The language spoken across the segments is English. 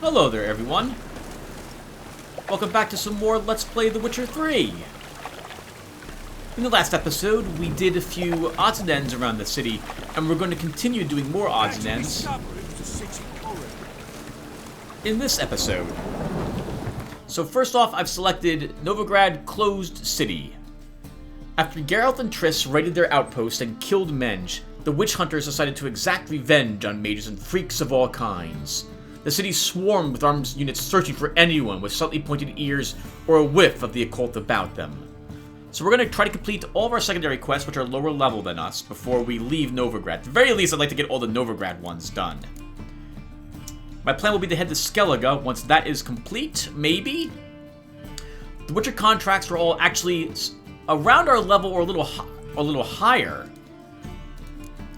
Hello there, everyone. Welcome back to some more Let's Play The Witcher 3. In the last episode, we did a few odds and ends around the city, and we're going to continue doing more odds and ends in this episode. So first off, I've selected Novigrad Closed City. After Geralt and Triss raided their outpost and killed Menge, the witch hunters decided to exact revenge on mages and freaks of all kinds. The city swarmed with armed units searching for anyone with slightly pointed ears or a whiff of the occult about them. So we're going to try to complete all of our secondary quests, which are lower level than us, before we leave Novigrad. At the very least, I'd like to get all the Novigrad ones done. My plan will be to head to Skellige once that is complete, maybe? The Witcher contracts are all actually around our level or a little higher.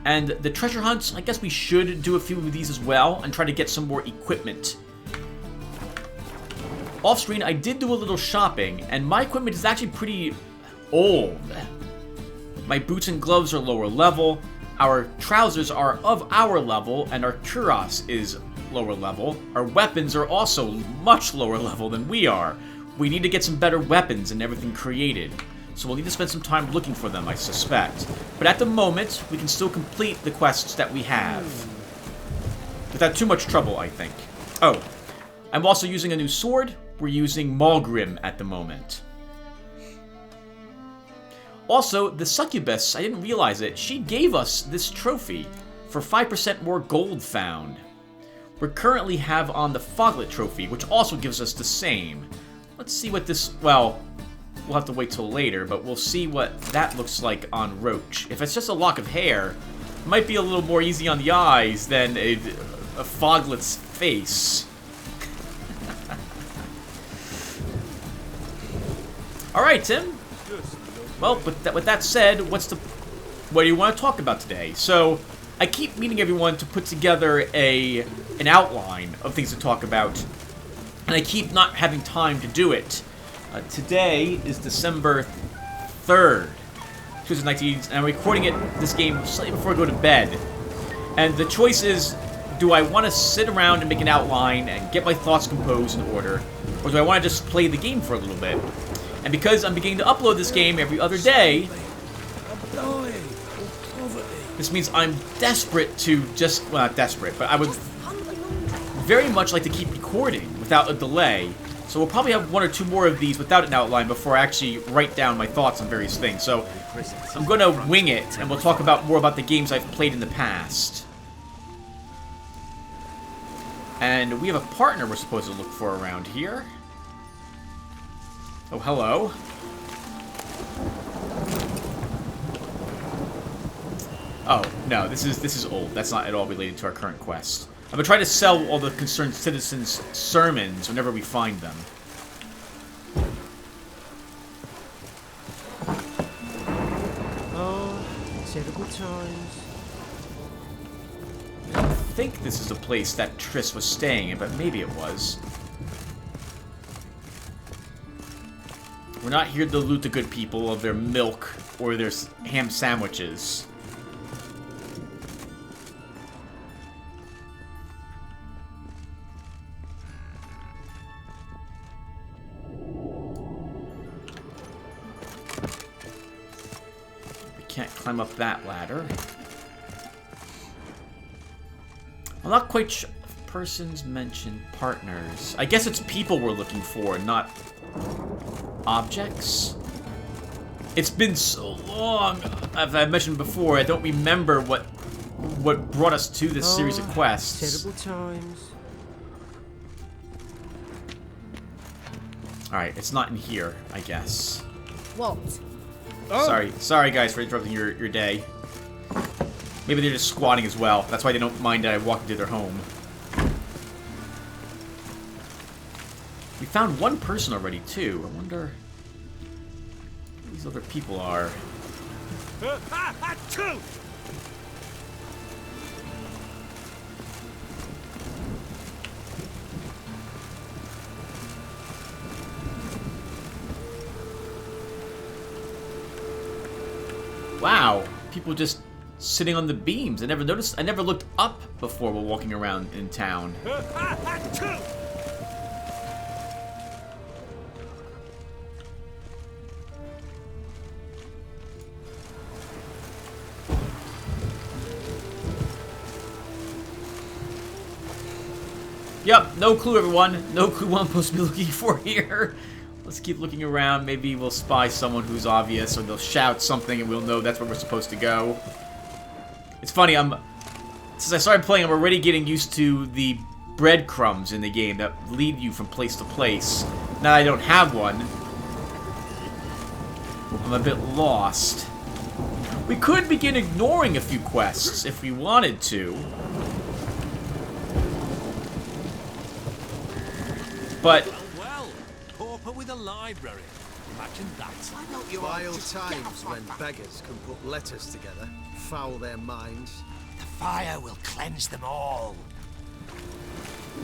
And the treasure hunts, I guess we should do a few of these as well and try to get some more equipment. Off screen, I did do a little shopping, and my equipment is actually pretty old. My boots and gloves are lower level, our trousers are of our level, and our cuirass is lower level. Our weapons are also much lower level than we are. We need to get some better weapons and everything created. So we'll need to spend some time looking for them, I suspect. But at the moment, we can still complete the quests that we have. Without too much trouble, I think. Oh, I'm also using a new sword. We're using Malgrim at the moment. Also, the succubus, I didn't realize it, she gave us this trophy for 5% more gold found. We currently have on the Foglet trophy, which also gives us the same. Let's see what this, well, we'll have to wait till later, but we'll see what that looks like on Roach. If it's just a lock of hair, it might be a little more easy on the eyes than a Foglet's face. Alright, Tim. Well, with that said, what do you want to talk about today? So, I keep meeting everyone to put together an outline of things to talk about, and I keep not having time to do it. Today is December 3rd, 2019, and I'm recording this game slightly before I go to bed. And the choice is, do I want to sit around and make an outline and get my thoughts composed in order, or do I want to just play the game for a little bit? And because I'm beginning to upload this game every other day, this means I'm desperate to just, well, not desperate, but I would very much like to keep recording without a delay. So we'll probably have one or two more of these without an outline before I actually write down my thoughts on various things. So I'm going to wing it, and we'll talk more about the games I've played in the past. And we have a partner we're supposed to look for around here. Oh, hello. Oh, no, this is old. That's not at all related to our current quest. I'm gonna try to sell all the concerned citizens' sermons whenever we find them. Oh, terrible times. I think this is the place that Triss was staying in, but maybe it was. We're not here to loot the good people of their milk or their ham sandwiches. Can't climb up that ladder. I'm not quite sure. Persons mentioned partners. I guess it's people we're looking for, not objects. It's been so long. As I mentioned before, I don't remember what brought us to this series of quests. Terrible times. Alright, it's not in here, I guess. What? Oh. Sorry guys for interrupting your day. Maybe they're just squatting as well. That's why they don't mind that I walk into their home. We found one person already, too. I wonder who these other people are. Wow, people just sitting on the beams. I never noticed. I never looked up before while walking around in town. Yep, no clue, everyone. No clue what I'm supposed to be looking for here. Let's keep looking around. Maybe we'll spy someone who's obvious, or they'll shout something and we'll know that's where we're supposed to go. It's funny, since I started playing, I'm already getting used to the breadcrumbs in the game that lead you from place to place. Now that I don't have one, I'm a bit lost. We could begin ignoring a few quests if we wanted to. But well, pauper with a library. Imagine that. Vile times when beggars can put letters together, foul their minds. The fire will cleanse them all.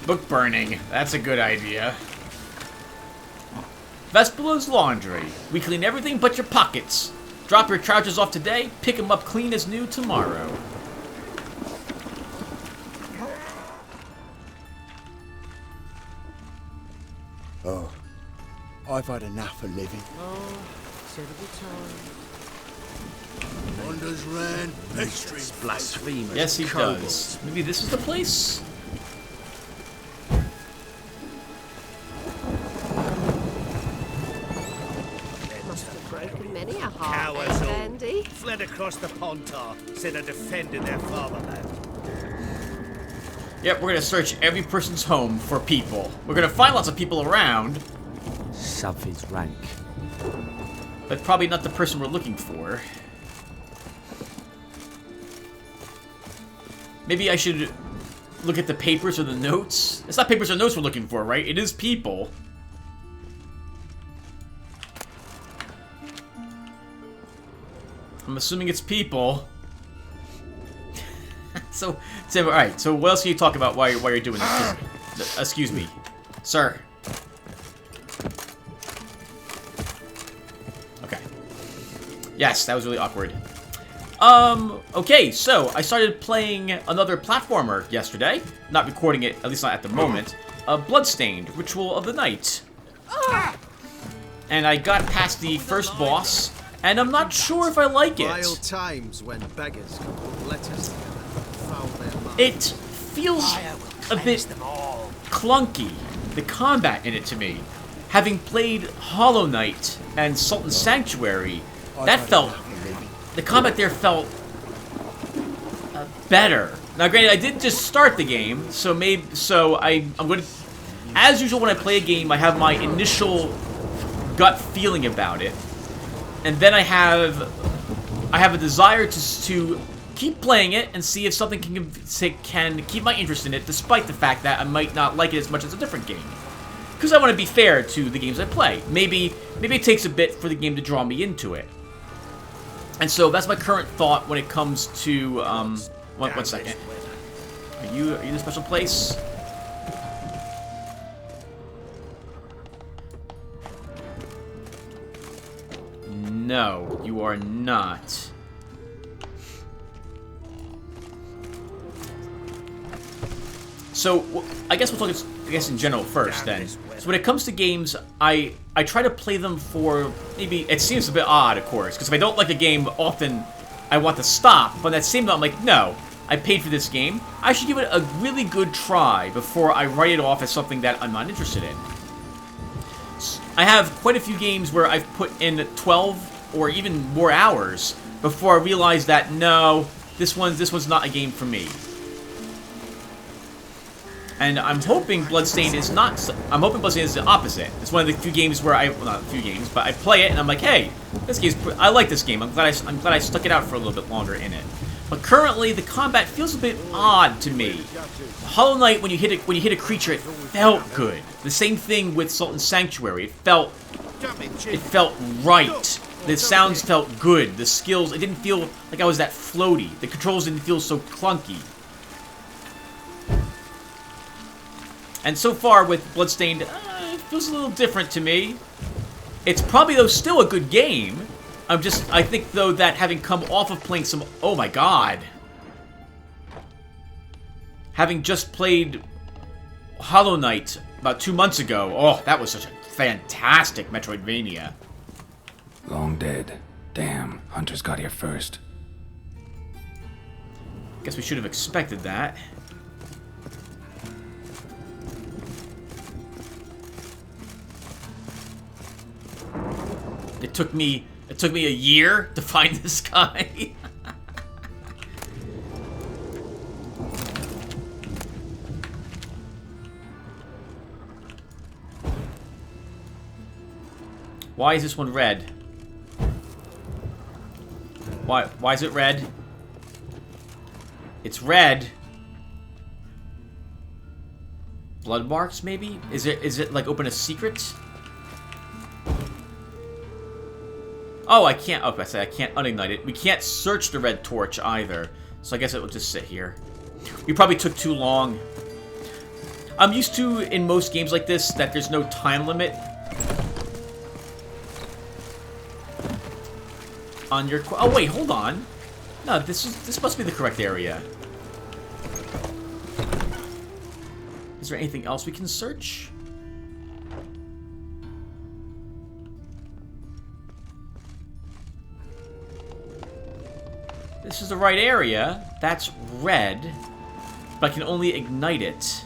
book burning. That's a good idea. Vespula's laundry. We clean everything but your pockets. Drop your trousers off today, pick them up clean as new tomorrow. Oh, I've had enough of living. Oh, terrible time. Wonders ran, pastries, Blasphemous. Yes, he kobolds. does. Maybe this is the place? Must have broken many a heart, Cowards all. Andy. Fled across the Pontar, instead of defending their fatherland. Yep, we're gonna search every person's home for people. We're gonna find lots of people around, Something's rank. but probably not the person we're looking for. Maybe I should look at the papers or the notes. It's not papers or notes we're looking for, right? It is people. I'm assuming it's people. So, alright, so what else can you talk about while you're doing this? Excuse me. Sir. Okay. Yes, that was really awkward. Okay, so I started playing another platformer yesterday. Not recording it, at least not at the moment. Bloodstained, Ritual of the Night. And I got past the first boss, and I'm not sure if I like Vile it. times when beggars can put letters together, foul their minds. It feels a bit Them all. clunky, the combat in it to me. Having played Hollow Knight and Sultan's Sanctuary, that felt... The combat there felt better. Now, granted, I did just start the game, so I'm going to... As usual, when I play a game, I have my initial gut feeling about it, and then I have a desire to keep playing it and see if something can keep my interest in it, despite the fact that I might not like it as much as a different game. Because I want to be fair to the games I play. Maybe it takes a bit for the game to draw me into it. And so that's my current thought when it comes to, one second. Are you in a special place? No, you are not. So, I guess we'll talk, in general first, then. So when it comes to games, I try to play them for, maybe, it seems a bit odd, of course, because if I don't like a game, often I want to stop, but at the same time, I'm like, no, I paid for this game, I should give it a really good try before I write it off as something that I'm not interested in. I have quite a few games where I've put in 12 or even more hours before I realize that, no, this one's not a game for me. And I'm hoping Bloodstained is not... I'm hoping Bloodstained is the opposite. It's one of the few games where well, not a few games, but I play it and I'm like, hey, this game's... I like this game. I'm glad I stuck it out for a little bit longer in it. But currently, the combat feels a bit odd to me. Hollow Knight, when you hit a creature, it felt good. The same thing with Sultan's Sanctuary. It felt right. The sounds felt good. The skills, it didn't feel like I was that floaty. The controls didn't feel so clunky. And so far with Bloodstained, it feels a little different to me. It's probably, though, still a good game. I think, though, that having come off of playing some... Oh, my God. Having just played Hollow Knight about 2 months ago. Oh, that was such a fantastic Metroidvania. Long dead. Damn, Hunter's got here first. Guess we should have expected that. It took me a year to find this guy. Why is this one red? Why is it red? It's red. Blood marks, maybe? Is it like open a secret? Oh, I can't. Oh, I can't unignite it. We can't search the red torch either. So I guess it will just sit here. We probably took too long. I'm used to, in most games like this, that there's no time limit on your... Oh, wait, hold on. No, this must be the correct area. Is there anything else we can search? This is the right area. That's red. But I can only ignite it.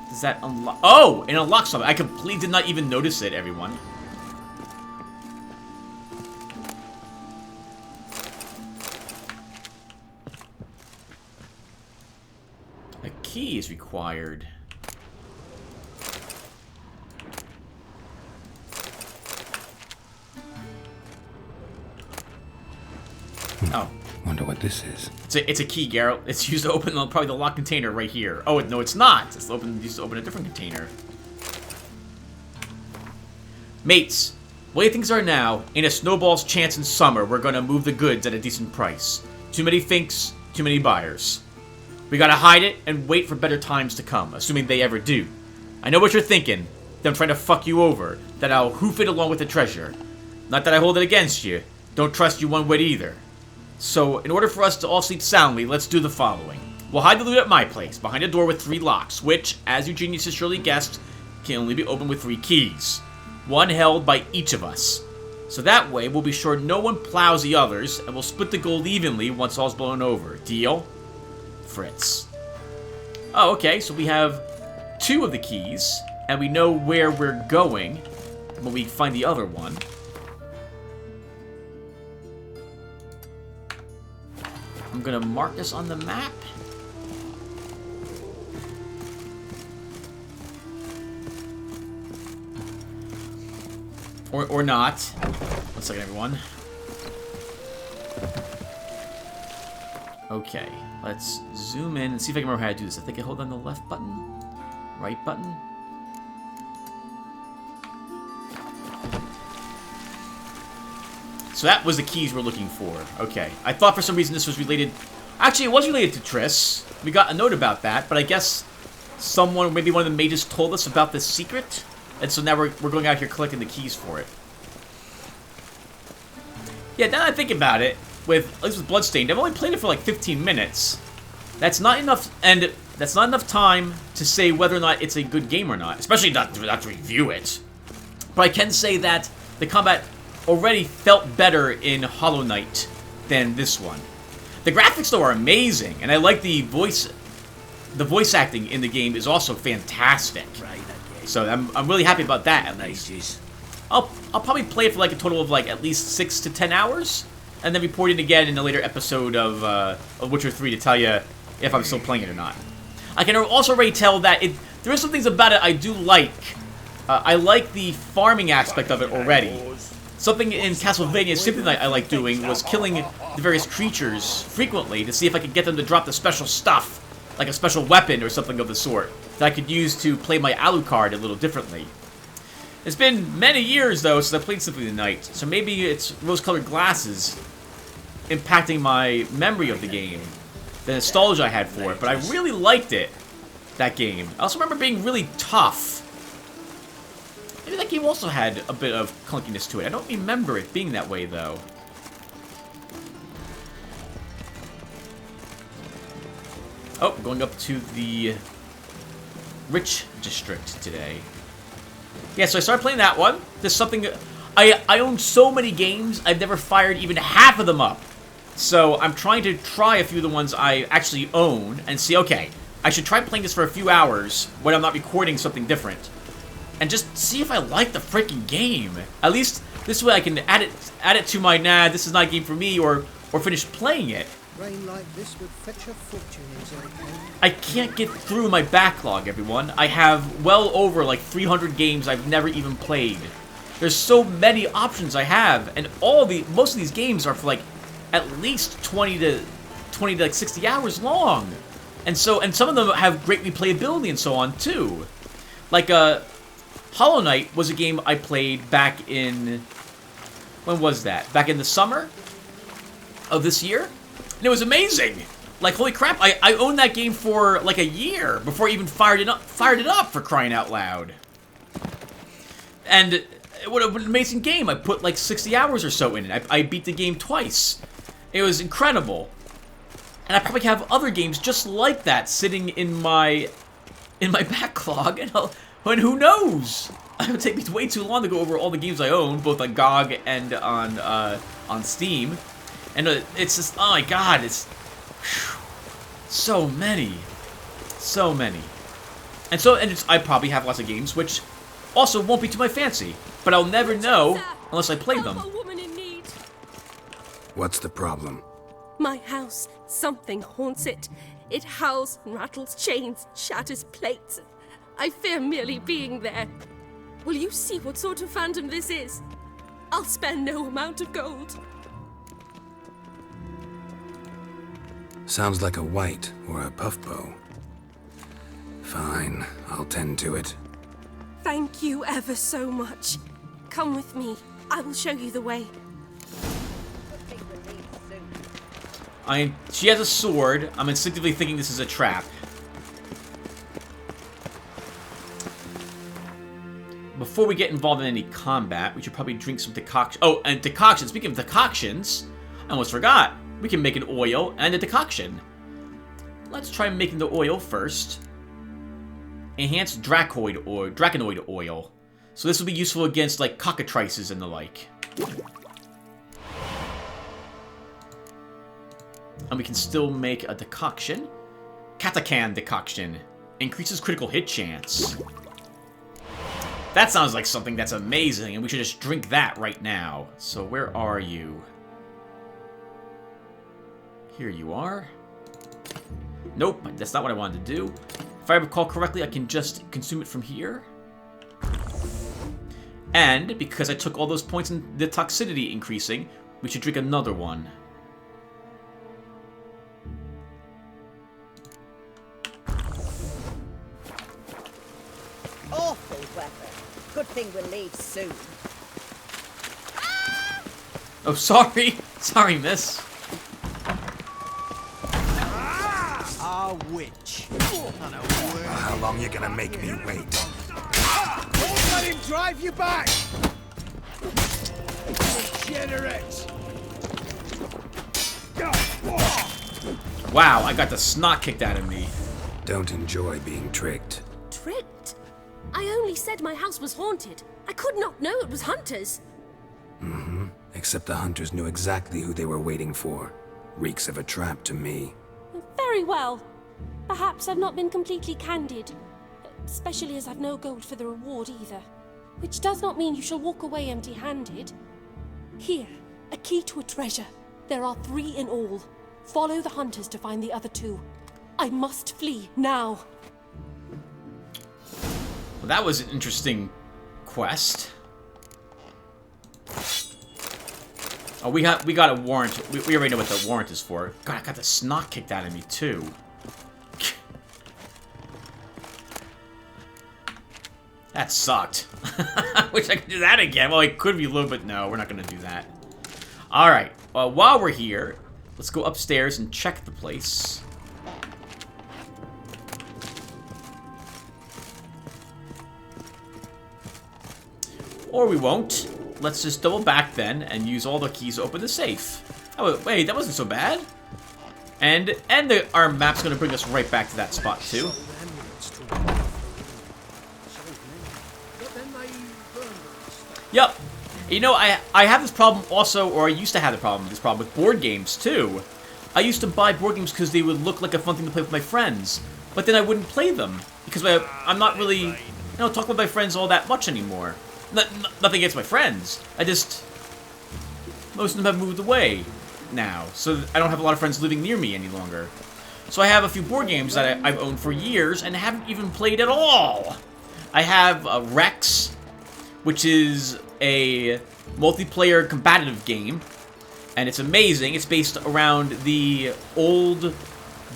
Does that unlock... Oh! It unlocks something. I completely did not even notice it, everyone. A key is required. Oh. Wonder what this is. It's a key, Geralt. It's used to open probably the locked container right here. Oh, no, it's not. It's used to open a different container. Mates, the way things are now, in a snowball's chance in summer, we're gonna move the goods at a decent price. Too many finks, too many buyers. We gotta hide it and wait for better times to come, assuming they ever do. I know what you're thinking. That I'm trying to fuck you over. That I'll hoof it along with the treasure. Not that I hold it against you. Don't trust you one whit either. So, in order for us to all sleep soundly, let's do the following. We'll hide the loot at my place, behind a door with 3 locks, which, as you geniuses surely guessed, can only be opened with 3 keys. One held by each of us. So that way, we'll be sure no one plows the others, and we'll split the gold evenly once all's blown over. Deal? Fritz. Oh, okay, so we have 2 of the keys, and we know where we're going when we find the other one. I'm gonna mark this on the map. Or not. 1 second, everyone. Okay, let's zoom in and see if I can remember how to do this. I think I hold down the left button, right button. So that was the keys we're looking for. Okay. I thought for some reason this was related... Actually, it was related to Triss. We got a note about that, but I guess someone, maybe one of the mages, told us about this secret. And so now we're going out here collecting the keys for it. Yeah, now that I think about it, at least with Bloodstained, I've only played it for like 15 minutes. That's not enough, and that's not enough time to say whether or not it's a good game or not. Especially not to review it. But I can say that the combat already felt better in Hollow Knight than this one. The graphics, though, are amazing, and I like the voice acting in the game is also fantastic. So I'm really happy about that, at least. I'll probably play it for like a total of like at least 6 to 10 hours, and then report it again in a later episode of Witcher 3 to tell you if I'm still playing it or not. I can also already tell that there is some things about it I do like. I like the farming aspect of it already. Something in Castlevania Symphony Night I like doing was killing the various creatures frequently to see if I could get them to drop the special stuff, like a special weapon or something of the sort, that I could use to play my Alucard a little differently. It's been many years, though, since I played Symphony Night, so maybe it's rose-colored glasses impacting my memory of the game, the nostalgia I had for it, but I really liked it, that game. I also remember being really tough. Maybe that game also had a bit of clunkiness to it. I don't remember it being that way, though. Oh, going up to the Rich District today. Yeah, so I started playing that one. There's something... I own so many games, I've never fired even half of them up. So I'm trying to try a few of the ones I actually own and see, okay, I should try playing this for a few hours when I'm not recording something different. And just see if I like the freaking game. At least this way I can add it to my, nah, this is not a game for me, or finish playing it. Rain like this would fetch a fortune in Zerrikane. I can't get through my backlog, everyone. I have well over like 300 games I've never even played. There's so many options I have, and most of these games are for like at least 20 to like 60 hours long. And some of them have great replayability and so on too. Like Hollow Knight was a game I played back in, when was that? Back in the summer of this year? And it was amazing. Like, holy crap, I owned that game for like a year before I even fired it up for crying out loud. And what an amazing game. I put like 60 hours or so in it. I beat the game twice. It was incredible. And I probably have other games just like that sitting in my backlog, and who knows? It would take me way too long to go over all the games I own, both on GOG and on Steam. And it's just, oh my god, it's so many. So many. And I probably have lots of games which also won't be to my fancy, but I'll never know unless I play them. Help a woman in need. What's the problem? My house. Something haunts it. It howls, rattles chains, shatters plates. I fear merely being there. Will you see what sort of phantom this is? I'll spare no amount of gold. Sounds like a white or a puffbow. Fine, I'll tend to it. Thank you ever so much. Come with me. I will show you the way. She has a sword. I'm instinctively thinking this is a trap. Before we get involved in any combat, we should probably drink some decoction. Oh, and decoction. Speaking of decoctions, I almost forgot. We can make an oil and a decoction. Let's try making the oil first. Enhanced Draconoid oil. So this will be useful against like cockatrices and the like. And we can still make a decoction. Katakan decoction. Increases critical hit chance. That sounds like something that's amazing, and we should just drink that right now. So where are you? Here you are. Nope, that's not what I wanted to do. If I recall correctly, I can just consume it from here. And because I took all those points in the toxicity increasing, we should drink another one. Awful weather. Good thing we'll leave soon. Oh, sorry. Sorry, miss. A witch. How long you gonna make me wait? Don't let him drive you back! Degenerate! Wow, I got the snot kicked out of me. Don't enjoy being tricked. Tricked? I only said my house was haunted. I could not know it was hunters. Mm-hmm. Except the hunters knew exactly who they were waiting for. Reeks of a trap to me. Very well. Perhaps I've not been completely candid. Especially as I've no gold for the reward either. Which does not mean you shall walk away empty-handed. Here, a key to a treasure. There are 3 in all. Follow the hunters to find the other 2. I must flee now. Well, that was an interesting quest. Oh, we got a warrant. We already know what the warrant is for. God, I got the snot kicked out of me too. That sucked. I wish I could do that again. Well, it could be a little bit. No, we're not going to do that. All right. While we're here, let's go upstairs and check the place. Or we won't. Let's just double back then and use all the keys to open the safe. Oh, wait, that wasn't so bad. And our map's going to bring us right back to that spot, too. Yep. You know, I have this problem also, or I used to have this problem with board games, too. I used to buy board games because they would look like a fun thing to play with my friends. But then I wouldn't play them. Because I'm not really, you know, talking with my friends all that much anymore. Nothing against my friends. Most of them have moved away now. So I don't have a lot of friends living near me any longer. So I have a few board games that I've owned for years and haven't even played at all. I have Rex, which is a multiplayer combative game. And it's amazing. It's based around the old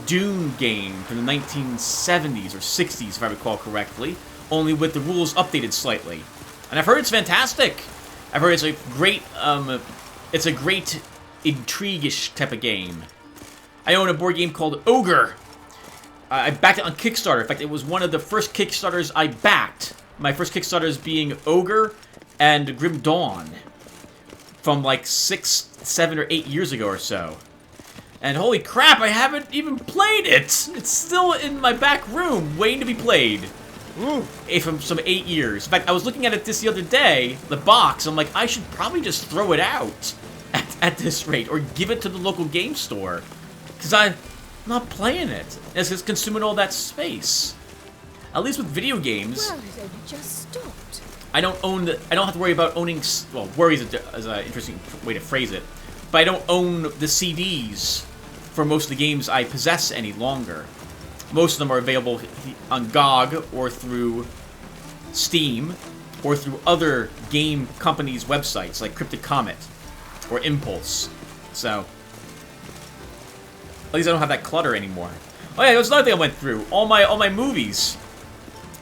Dune game from the 1970s or 60s, if I recall correctly. Only with the rules updated slightly. And I've heard it's fantastic. I've heard it's a great intrigue-ish type of game. I own a board game called Ogre. I backed it on Kickstarter. In fact, it was one of the first Kickstarters I backed. My first Kickstarters being Ogre and Grim Dawn. From like 6, 7, or 8 years ago or so. And holy crap, I haven't even played it! It's still in my back room, waiting to be played. From some 8 years. In fact, I was looking at it the other day, the box, I'm like, I should probably just throw it out at this rate, or give it to the local game store. Because I'm not playing it. It's just consuming all that space. At least with video games, Well, it only just stopped. I don't have to worry about owning, well, worry is an interesting way to phrase it, but I don't own the CDs for most of the games I possess any longer. Most of them are available on GOG or through Steam or through other game companies' websites like Cryptic Comet or Impulse. So, at least I don't have that clutter anymore. Oh yeah, there's another thing I went through. All my movies.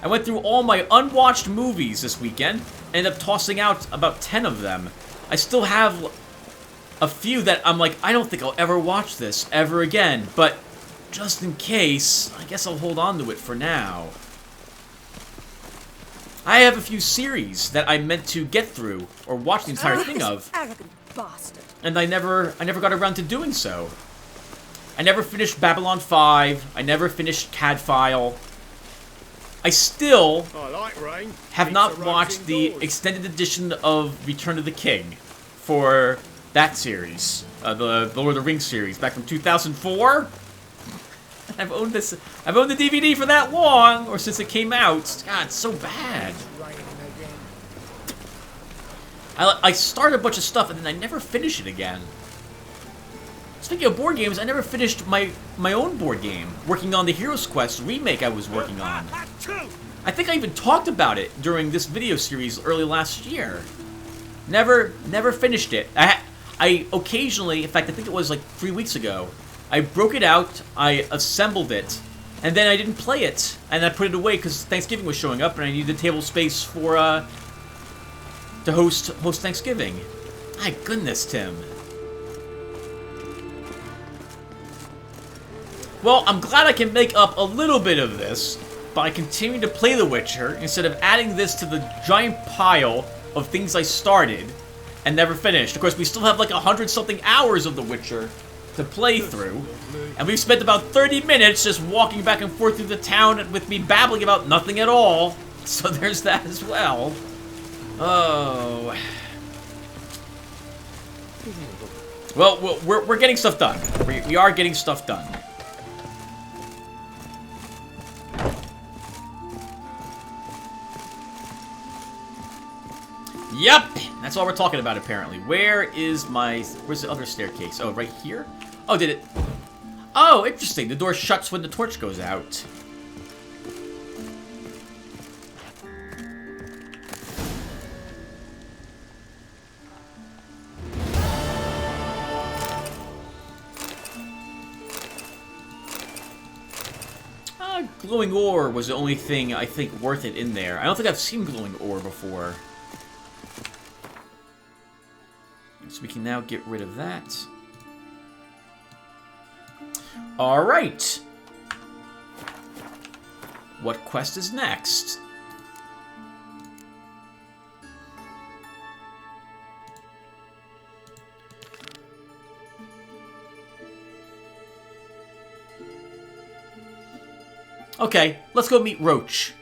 I went through all my unwatched movies this weekend. Ended up tossing out about 10 of them. I still have a few that I'm like, I don't think I'll ever watch this ever again. But just in case, I guess I'll hold on to it for now. I have a few series that I meant to get through or watch the entire thing of. Arrogant bastard. And I never got around to doing so. I never finished Babylon 5. I never finished Cadfile. I still have not watched the extended edition of Return of the King for that series, the Lord of the Rings series, back from 2004. I've owned the DVD for that long, or since it came out. God, it's so bad. I started a bunch of stuff and then I never finish it again. Speaking of board games, I never finished my own board game, working on the Heroes Quest remake I was working on. I think I even talked about it during this video series early last year. Never finished it. I occasionally, in fact, I think it was like 3 weeks ago, I broke it out, I assembled it, and then I didn't play it, and I put it away because Thanksgiving was showing up and I needed table space for to host Thanksgiving. My goodness, Tim. Well, I'm glad I can make up a little bit of this by continuing to play The Witcher instead of adding this to the giant pile of things I started and never finished. Of course, we still have like 100-something hours of The Witcher to play through, and we've spent about 30 minutes just walking back and forth through the town with me babbling about nothing at all. So there's that as well. Oh. Well, we're getting stuff done. We are getting stuff done. Yep! That's all we're talking about, apparently. Where's the other staircase? Oh, right here? Oh, did it... Oh, interesting. The door shuts when the torch goes out. Glowing ore was the only thing I think worth it in there. I don't think I've seen glowing ore before. So we can now get rid of that. Alright. What quest is next? Okay, let's go meet Roach.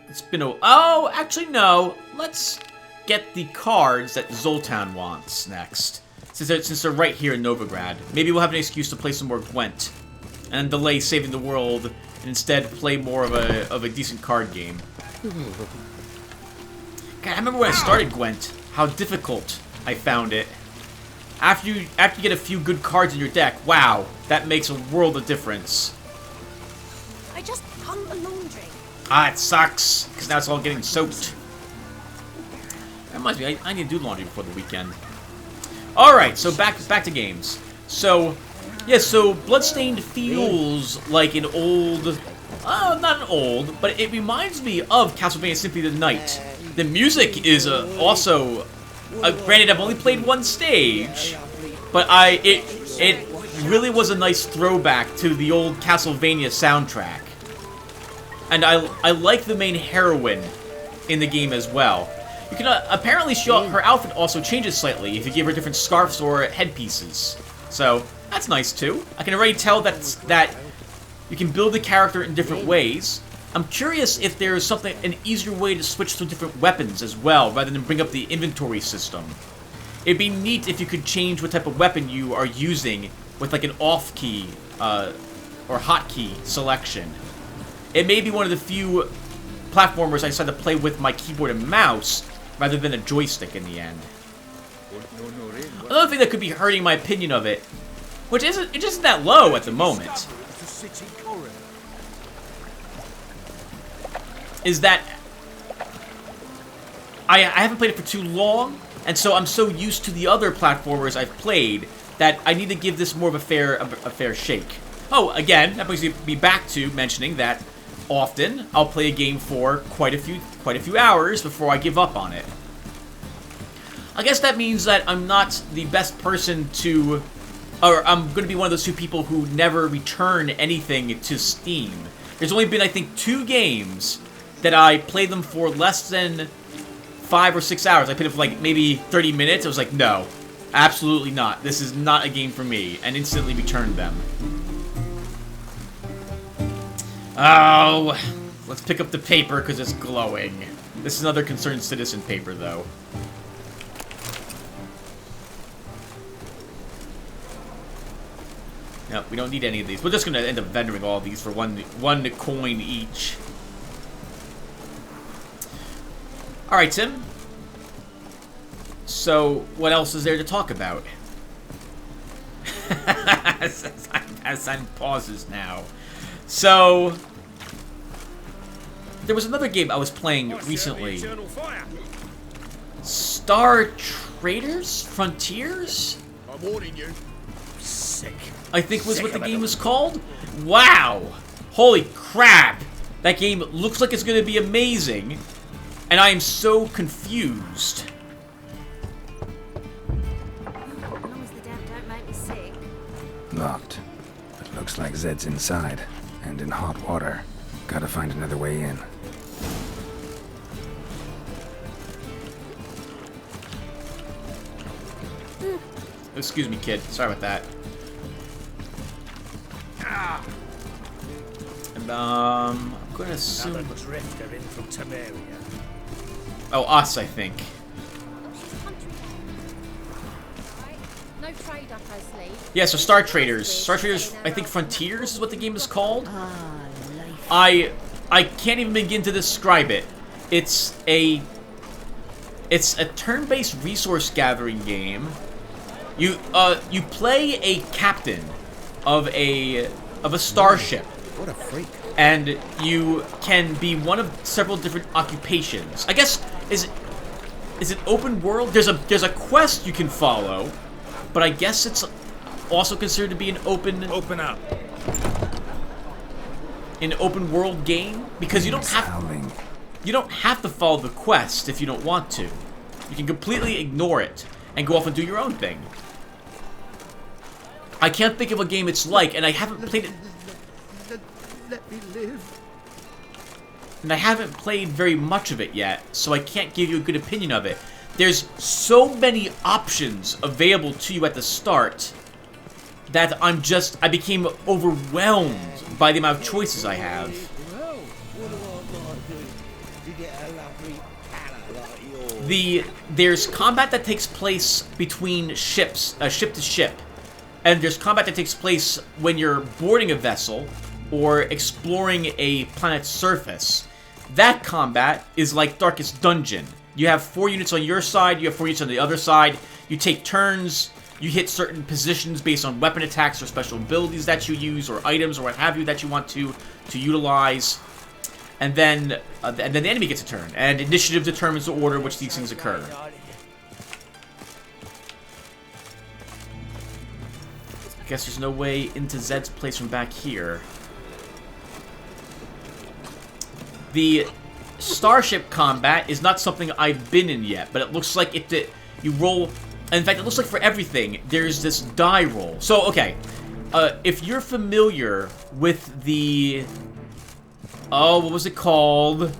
It's been a... Oh, actually, no. Let's get the cards that Zoltan wants next. Since they're right here in Novigrad. Maybe we'll have an excuse to play some more Gwent. And delay saving the world, and instead play more of a decent card game. God, I remember when I started Gwent, how difficult I found it. After you get a few good cards in your deck, wow, that makes a world of difference. I just hung the laundry. Ah, it sucks, because now it's all getting soaked. That reminds me, I need to do laundry before the weekend. Alright, so back to games. So, yeah, so Bloodstained feels like an old... not an old, but it reminds me of Castlevania Symphony of the Night. The music is also... granted, I've only played one stage, but it really was a nice throwback to the old Castlevania soundtrack. And I like the main heroine in the game as well. You can apparently her outfit also changes slightly if you give her different scarves or headpieces. So that's nice too. I can already tell that you can build the character in different ways. I'm curious if there's an easier way to switch to different weapons as well, rather than bring up the inventory system. It'd be neat if you could change what type of weapon you are using with like an off key or hotkey selection. It may be one of the few platformers I decided to play with my keyboard and mouse rather than a joystick in the end. Another thing that could be hurting my opinion of it, which isn't that low at the moment, is that I haven't played it for too long, and so I'm so used to the other platformers I've played that I need to give this more of a fair shake. Oh, again, that brings me back to mentioning that often I'll play a game for quite a few hours before I give up on it. I guess that means that I'm not the best person to, or I'm going to be one of those two people who never return anything to Steam. There's only been, I think, 2 games that I played them for less than 5 or 6 hours. I played it for like maybe 30 minutes. I was like, no, absolutely not. This is not a game for me, and instantly returned them. Oh, let's pick up the paper because it's glowing. This is another Concerned Citizen paper, though. No, we don't need any of these. We're just going to end up vendoring all of these for one coin each. Alright, Tim. So, what else is there to talk about? As time pauses now. So, there was another game I was playing recently. Star Traders? Frontiers? I'm warning you. Sick. I think was what the game was called. Wow! Holy crap! That game looks like it's going to be amazing, and I am so confused. As long as the damn don't make me sick. Locked. But looks like Zed's inside, and in hot water. Gotta find another way in. Excuse me, kid. Sorry about that. And, I'm gonna assume... Another drifter in from Temeria. Oh, us, I think. No trade up our sleeve. Yeah, so Star Traders. Star Traders, I think Frontiers is what the game is called. I can't even begin to describe it. It's a turn-based resource gathering game. You play a captain of a starship. What a freak. And you can be one of several different occupations. I guess is it open world? There's a quest you can follow, but I guess it's also considered to be an open world game because you don't have to follow the quest if you don't want to. You can completely ignore it and go off and do your own thing. I can't think of a game it's like, and I haven't played it. Let me live. And I haven't played very much of it yet, so I can't give you a good opinion of it. There's so many options available to you at the start that I became overwhelmed by the amount of choices I have. there's combat that takes place between ships, ship to ship, and there's combat that takes place when you're boarding a vessel or exploring a planet's surface. That combat is like Darkest Dungeon. You have 4 units on your side, you have 4 units on the other side. You take turns, you hit certain positions based on weapon attacks or special abilities that you use, or items or what have you that you want to utilize. And then the enemy gets a turn, and initiative determines the order in which these things occur. I guess there's no way into Zed's place from back here. The starship combat is not something I've been in yet, but it looks like you roll. In fact, it looks like for everything, there's this die roll. So, okay, if you're familiar with the... Oh, what was it called?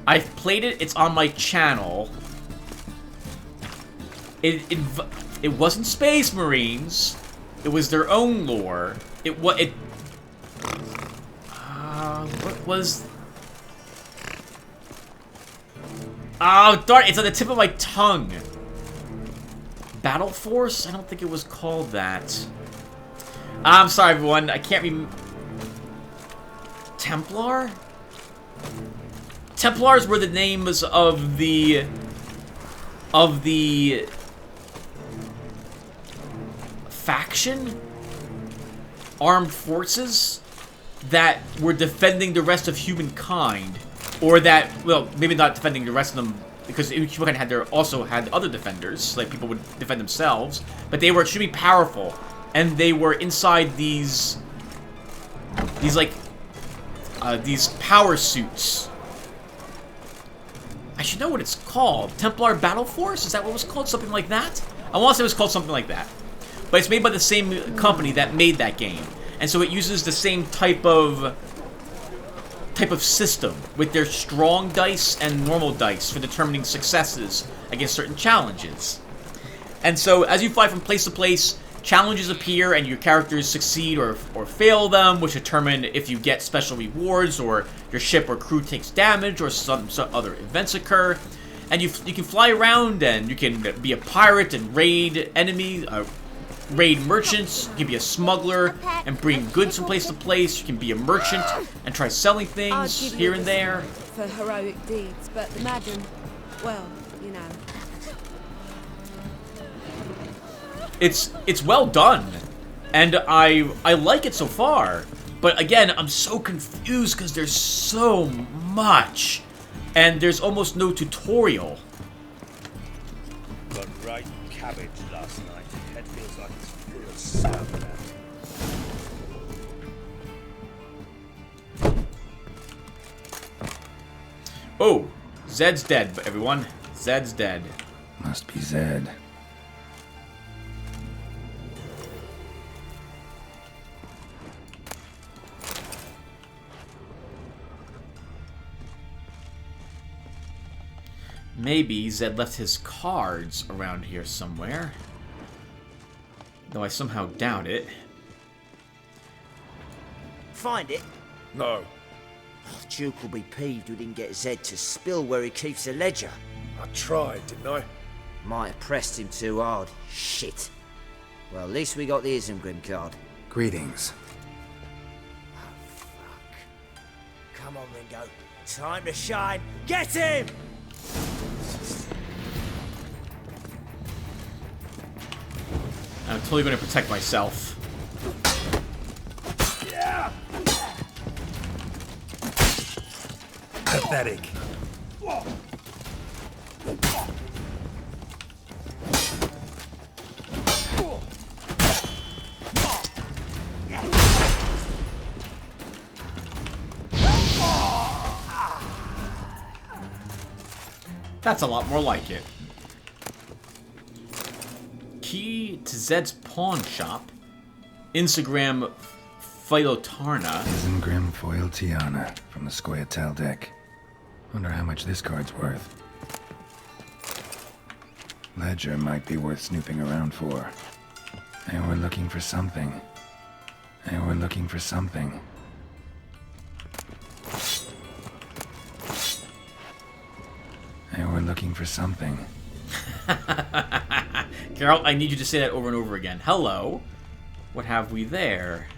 I've played it. It's on my channel. It wasn't Space Marines. It was their own lore. What was... Oh, darn, it's on the tip of my tongue. Battle Force? I don't think it was called that. I'm sorry, everyone. I can't be... Templar? Templars were the names of the faction? Armed forces that were defending the rest of humankind. Or that, well, maybe not defending the rest of them, because humankind also had other defenders, like people would defend themselves, but they were extremely powerful, and they were inside these power suits. I should know what it's called. Templar Battle Force? Is that what it was called? Something like that? I want to say it was called something like that. But it's made by the same company that made that game. And so it uses the same type of system with their strong dice and normal dice for determining successes against certain challenges. And so as you fly from place to place, challenges appear and your characters succeed or fail them, which determine if you get special rewards or your ship or crew takes damage or some other events occur. And you can fly around and you can be a pirate and raid enemies, raid merchants. You can be a smuggler and bring goods from place to place. You can be a merchant and try selling things here and there. For heroic deeds, but the madam, well, you know. It's well done, and I like it so far. But again, I'm so confused because there's so much, and there's almost no tutorial. Got right cabbage last night. Head feels like it's full of salmon. Oh, Zed's dead, everyone. Zed's dead. Must be Zed. Maybe Zed left his cards around here somewhere. Though I somehow doubt it. Find it? No. Duke will be peeved we didn't get Zed to spill where he keeps the ledger. I tried, didn't I? Might have pressed him too hard. Shit. Well, at least we got the Isengrim card. Greetings. Oh, fuck. Come on, Ringo. Time to shine. Get him! I'm totally going to protect myself. Yeah. Pathetic. That's a lot more like it. Key to Zed's pawn shop. Instagram Philotarna. Isengrim Foil Tiana from the Scoia'tael deck. Wonder how much this card's worth. Ledger might be worth snooping around for. They were looking for something. They were looking for something. They were looking for something. Geralt, I need you to say that over and over again. Hello. What have we there?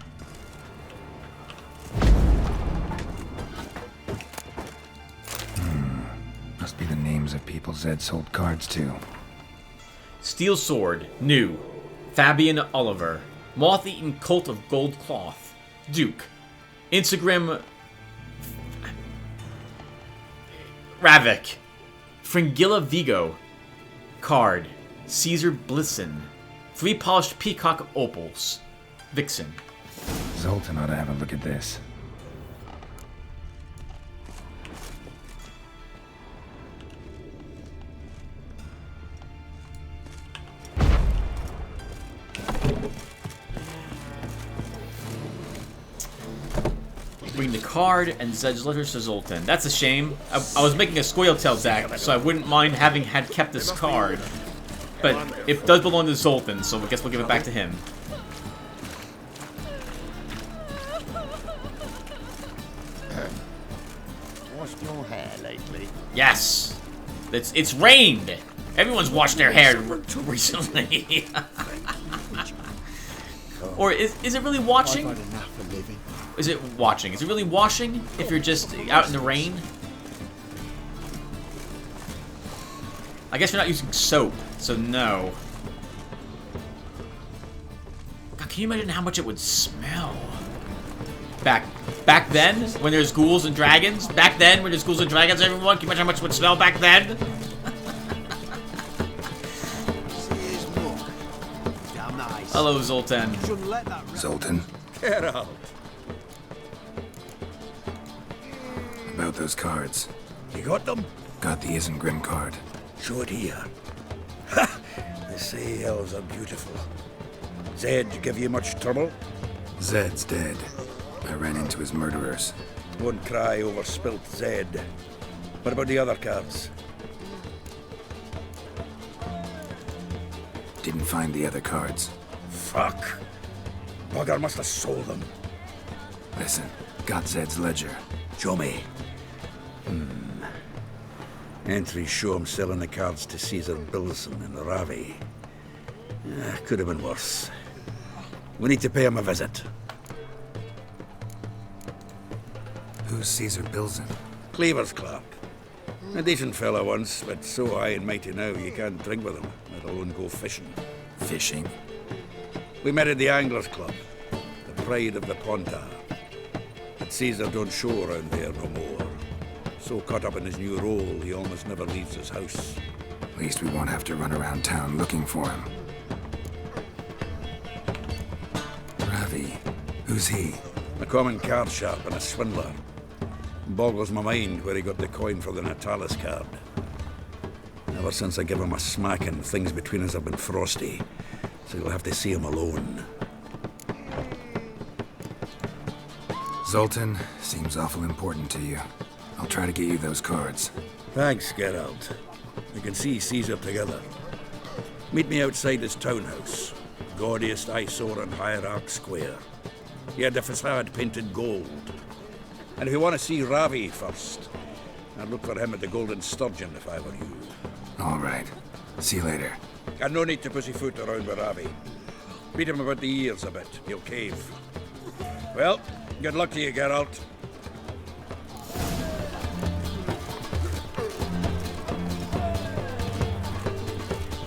Must be the names of people Zed sold cards to. Steel Sword, new. Fabian Oliver. Moth-eaten Cult of Gold Cloth. Duke. Instagram... Ravik. Fringilla Vigo. Card. Caesar Blisson. Three Polished Peacock Opals. Vixen. Zoltan ought to have a look at this. Bring the card and Zed's letters to Zoltan. That's a shame. I was making a Scoia'tael deck, so I wouldn't mind having had kept this card. But it does belong to Zoltan, so I guess we'll give it back to him. Washed your hair lately? Yes! It's rained! Everyone's washed their hair recently. Or is it really watching? I've had enough of living. Is it watching? Is it really washing if you're just out in the rain? I guess you're not using soap, so no. God, can you imagine how much it would smell? Back then, when there's ghouls and dragons? Back then, when there's ghouls and dragons, everyone? Can you imagine how much it would smell back then? Hello, Zoltan. Zoltan? Geralt. About those cards. You got them? Got the Isengrim card. Show it here. Ha! They say elves are beautiful. Zed give you much trouble? Zed's dead. I ran into his murderers. Won't cry over spilt Zed. What about the other cards? Didn't find the other cards. Fuck. Bugger must have sold them. Listen, got Zed's ledger. Show me. Entries show him selling the cards to Caesar Bilson and Ravi. Could have been worse. We need to pay him a visit. Who's Caesar Bilson? Cleaver's clerk. A decent fella once, but so high and mighty now you can't drink with him, let alone go fishing. Fishing? We met at the Anglers Club, the pride of the Pontar. But Caesar don't show around there no more. So caught up in his new role, he almost never leaves his house. At least we won't have to run around town looking for him. Ravi, who's he? A common card sharp and a swindler. Boggles my mind where he got the coin for the Natalis card. Ever since I gave him a smacking, things between us have been frosty. So you'll have to see him alone. Zoltan, seems awful important to you. I'll try to get you those cards. Thanks, Geralt. We can see Caesar together. Meet me outside his townhouse. Gaudiest eyesore on Hierarch Square. He had the facade painted gold. And if you want to see Ravi first, I'd look for him at the Golden Sturgeon if I were you. All right. See you later. And no need to pussyfoot around with Ravi. Beat him about the ears a bit. He'll cave. Well, good luck to you, Geralt.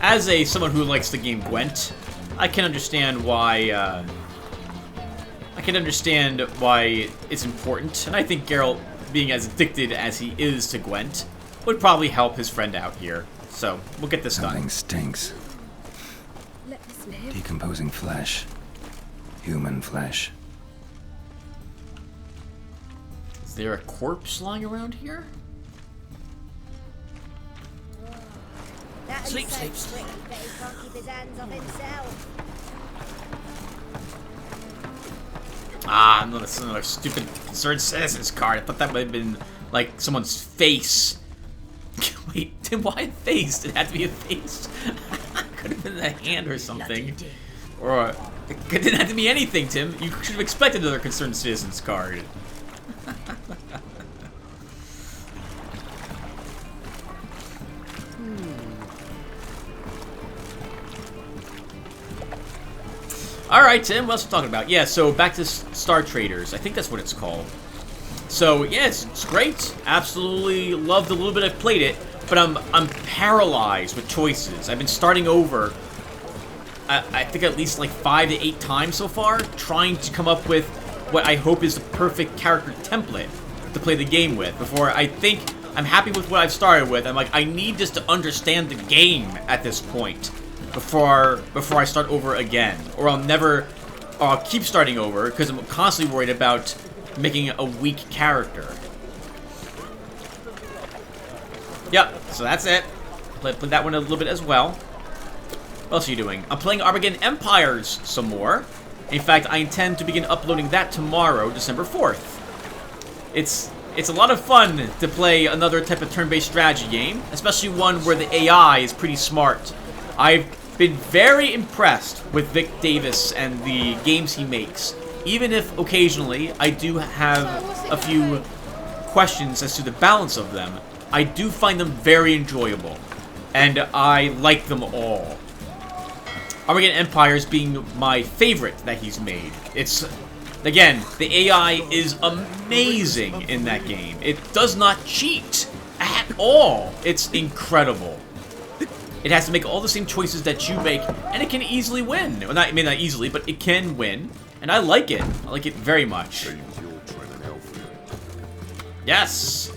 As someone who likes the game Gwent, I can understand why. I can understand why it's important, and I think Geralt, being as addicted as he is to Gwent, would probably help his friend out here. So we'll get this Something done. stinks. Let us live. Decomposing flesh. Human flesh. Is there a corpse lying around here? Sleep, sleep, sleep. Bet he can't keep his hands off himself. Ah, another stupid concerned citizens card. I thought that might have been like someone's face. Wait, Tim, why a face? It had to be a face. Could have been a hand or something. Or it didn't have to be anything, Tim. You should have expected another concerned citizens card. Alright, Tim, what else are we talking about? Yeah, so back to Star Traders. I think that's what it's called. So, yeah, it's great. Absolutely loved the little bit I've played it, but I'm paralyzed with choices. I've been starting over, I think at least like 5 to 8 times so far, trying to come up with what I hope is the perfect character template to play the game with before I think I'm happy with what I've started with. I'm like, I need just to understand the game at this point before I start over again, or I'll keep starting over because I'm constantly worried about making a weak character. Yep, so that's it. Played that one a little bit as well. What else are you doing? I'm playing Armageddon Empires some more. In fact, I intend to begin uploading that tomorrow, December 4th. It's a lot of fun to play another type of turn-based strategy game, especially one where the AI is pretty smart. I've been very impressed with Vic Davis and the games he makes, even if occasionally I do have a few questions as to the balance of them. I do find them very enjoyable, and I like them all. Armageddon Empires being my favorite that he's made. It's, again, the AI is amazing in that game. It does not cheat at all. It's incredible. It has to make all the same choices that you make, and it can easily win. Well, not easily, but it can win. And I like it. I like it very much. Yes!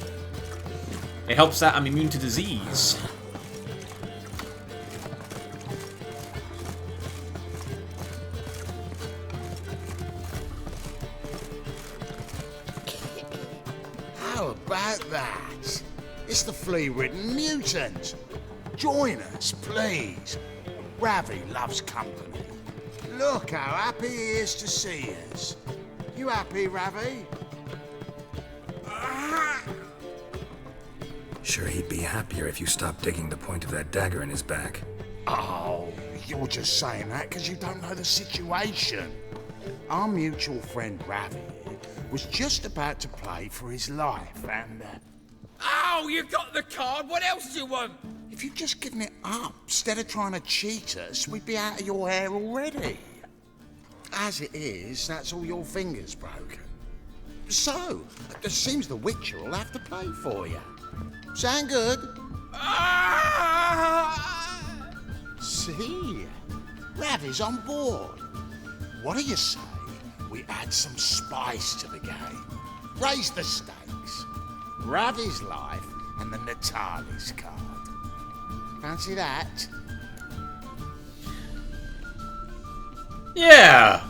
It helps that I'm immune to disease. How about that? It's the flea-ridden mutant. Join us, please. Ravi loves company. Look how happy he is to see us. You happy, Ravi? Sure, he'd be happier if you stopped digging the point of that dagger in his back. Oh, you're just saying that because you don't know the situation. Our mutual friend Ravi was just about to play for his life and... Oh, you got the card. What else do you want? If you'd just given it up, instead of trying to cheat us, we'd be out of your hair already. As it is, that's all your fingers broken. So, it seems the Witcher will have to play for you. Sound good? See? Ravi's on board. What do you say we add some spice to the game? Raise the stakes. Ravi's life and the Natalis card. Fancy that? Yeah!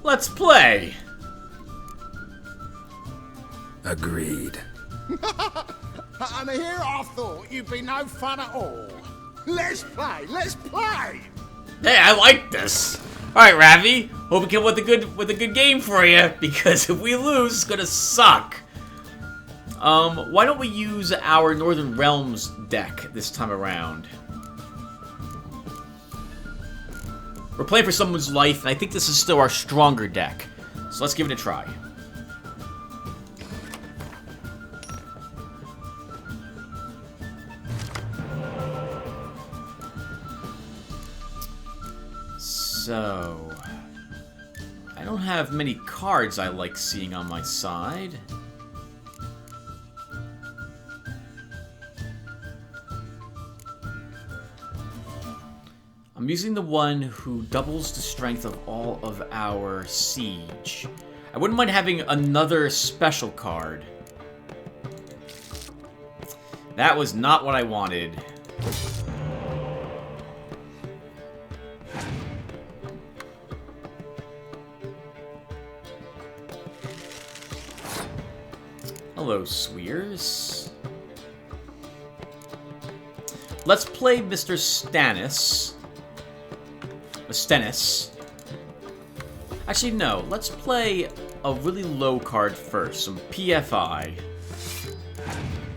Let's play! Agreed. And here I thought you'd be no fun at all. Let's play! Let's play! Hey, I like this! Alright, Ravi. Hope we come with a good game for you, because if we lose, it's gonna suck. Why don't we use our Northern Realms deck this time around? We're playing for someone's life, and I think this is still our stronger deck. So let's give it a try. So... I don't have many cards I like seeing on my side. I'm using the one who doubles the strength of all of our siege. I wouldn't mind having another special card. That was not what I wanted. Hello, Sweers. Let's play Mr. Stennis. Actually, no. Let's play a really low card first. Some PFI.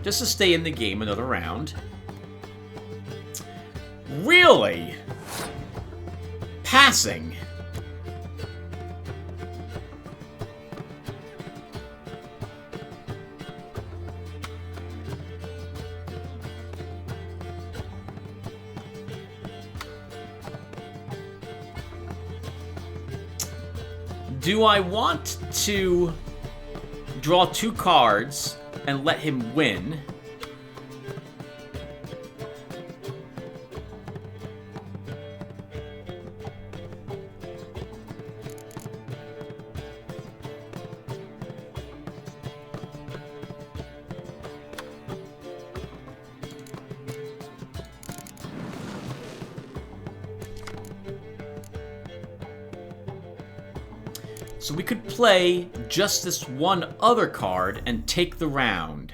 Just to stay in the game another round. Really? Passing? Do I want to draw 2 cards and let him win? So we could play just this one other card and take the round.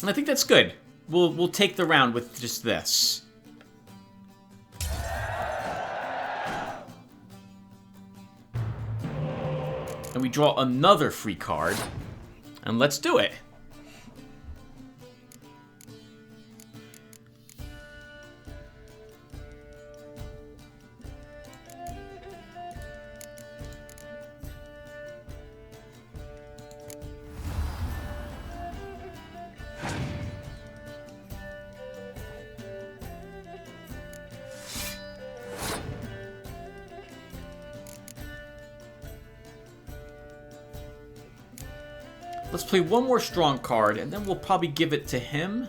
And I think that's good. We'll take the round with just this. And we draw another free card. And let's do it. Let's play one more strong card, and then we'll probably give it to him.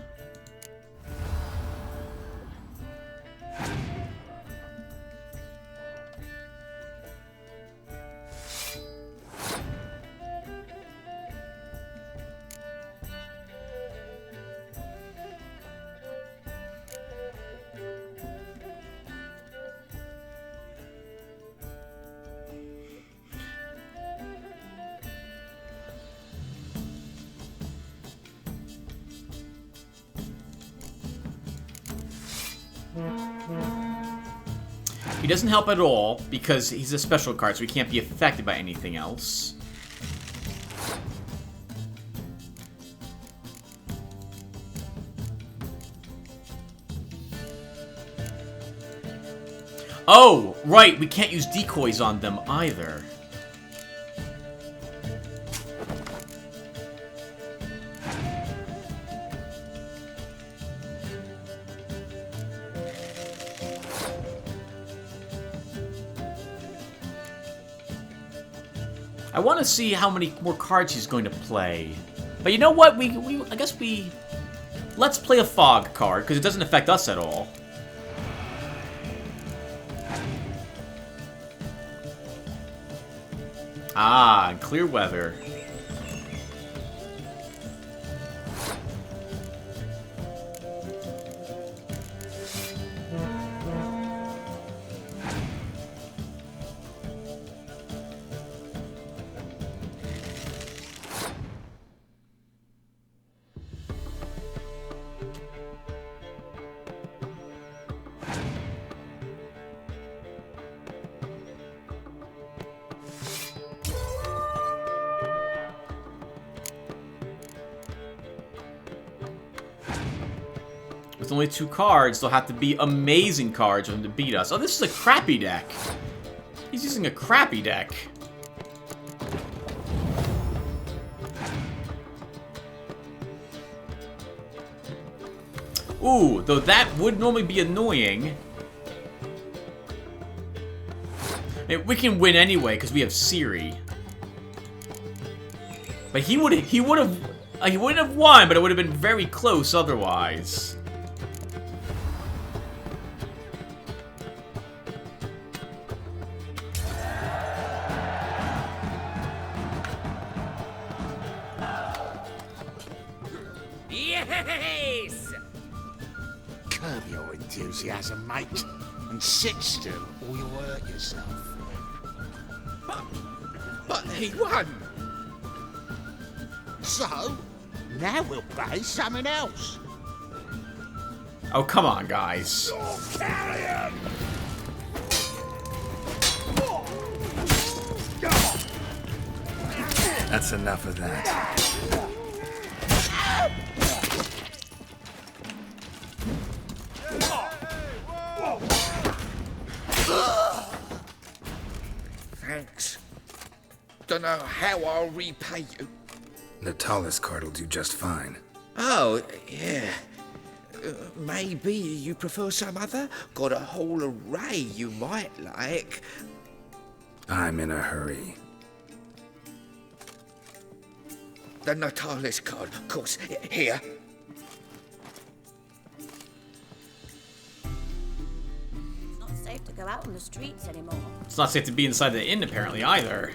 He doesn't help at all, because he's a special card, so he can't be affected by anything else. Oh, right, we can't use decoys on them either. I want to see how many more cards he's going to play. But you know what? I guess let's play a fog card, because it doesn't affect us at all. Ah, clear weather. With only 2 cards, they'll have to be amazing cards for him to beat us. Oh, this is a crappy deck. He's using a crappy deck. Ooh, though that would normally be annoying. I mean, we can win anyway because we have Ciri. But he wouldn't have won, but it would have been very close otherwise. Yes! Curb your enthusiasm, mate, and sit still or you'll hurt yourself. But he won! So, now we'll play something else. Oh, come on, guys. Carrion! That's enough of that. Thanks. Don't know how I'll repay you. The tallest card will do just fine. Oh, yeah. Maybe you prefer some other? Got a whole array you might like. I'm in a hurry. The Natalis card, of course. Here. It's not safe to go out on the streets anymore. It's not safe to be inside the inn, apparently, either.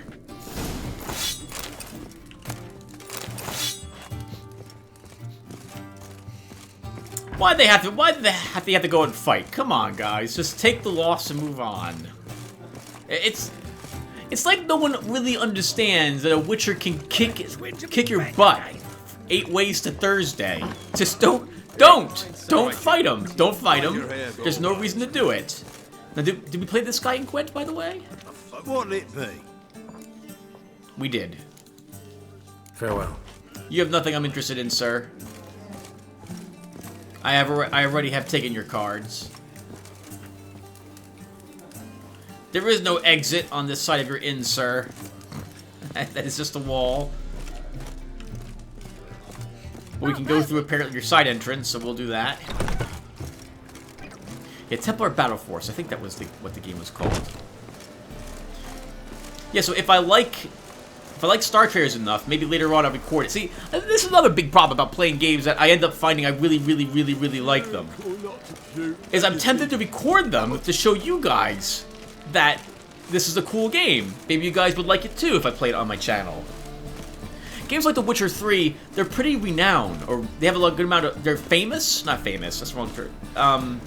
Why did they have to go and fight? Come on, guys. Just take the loss and move on. It's like no one really understands that a Witcher can kick your butt 8 ways to Thursday. Just don't fight him. Don't fight him. There's no reason to do it. Now, did we play this guy in Gwent, by the way? What'll it be? We did. Farewell. You have nothing I'm interested in, sir. I already have taken your cards. There is no exit on this side of your inn, sir. That is just a wall. We can go through apparently your side entrance, so we'll do that. Yeah, Templar Battle Force. I think that was what the game was called. Yeah, so if I like Star Traders enough, maybe later on I'll record it. See, this is another big problem about playing games that I end up finding I really like them. Is I'm tempted to record them to show you guys that this is a cool game. Maybe you guys would like it too if I played it on my channel. Games like The Witcher 3, they're pretty renowned, or they have a good amount of... They're famous? Not famous, that's the wrong term.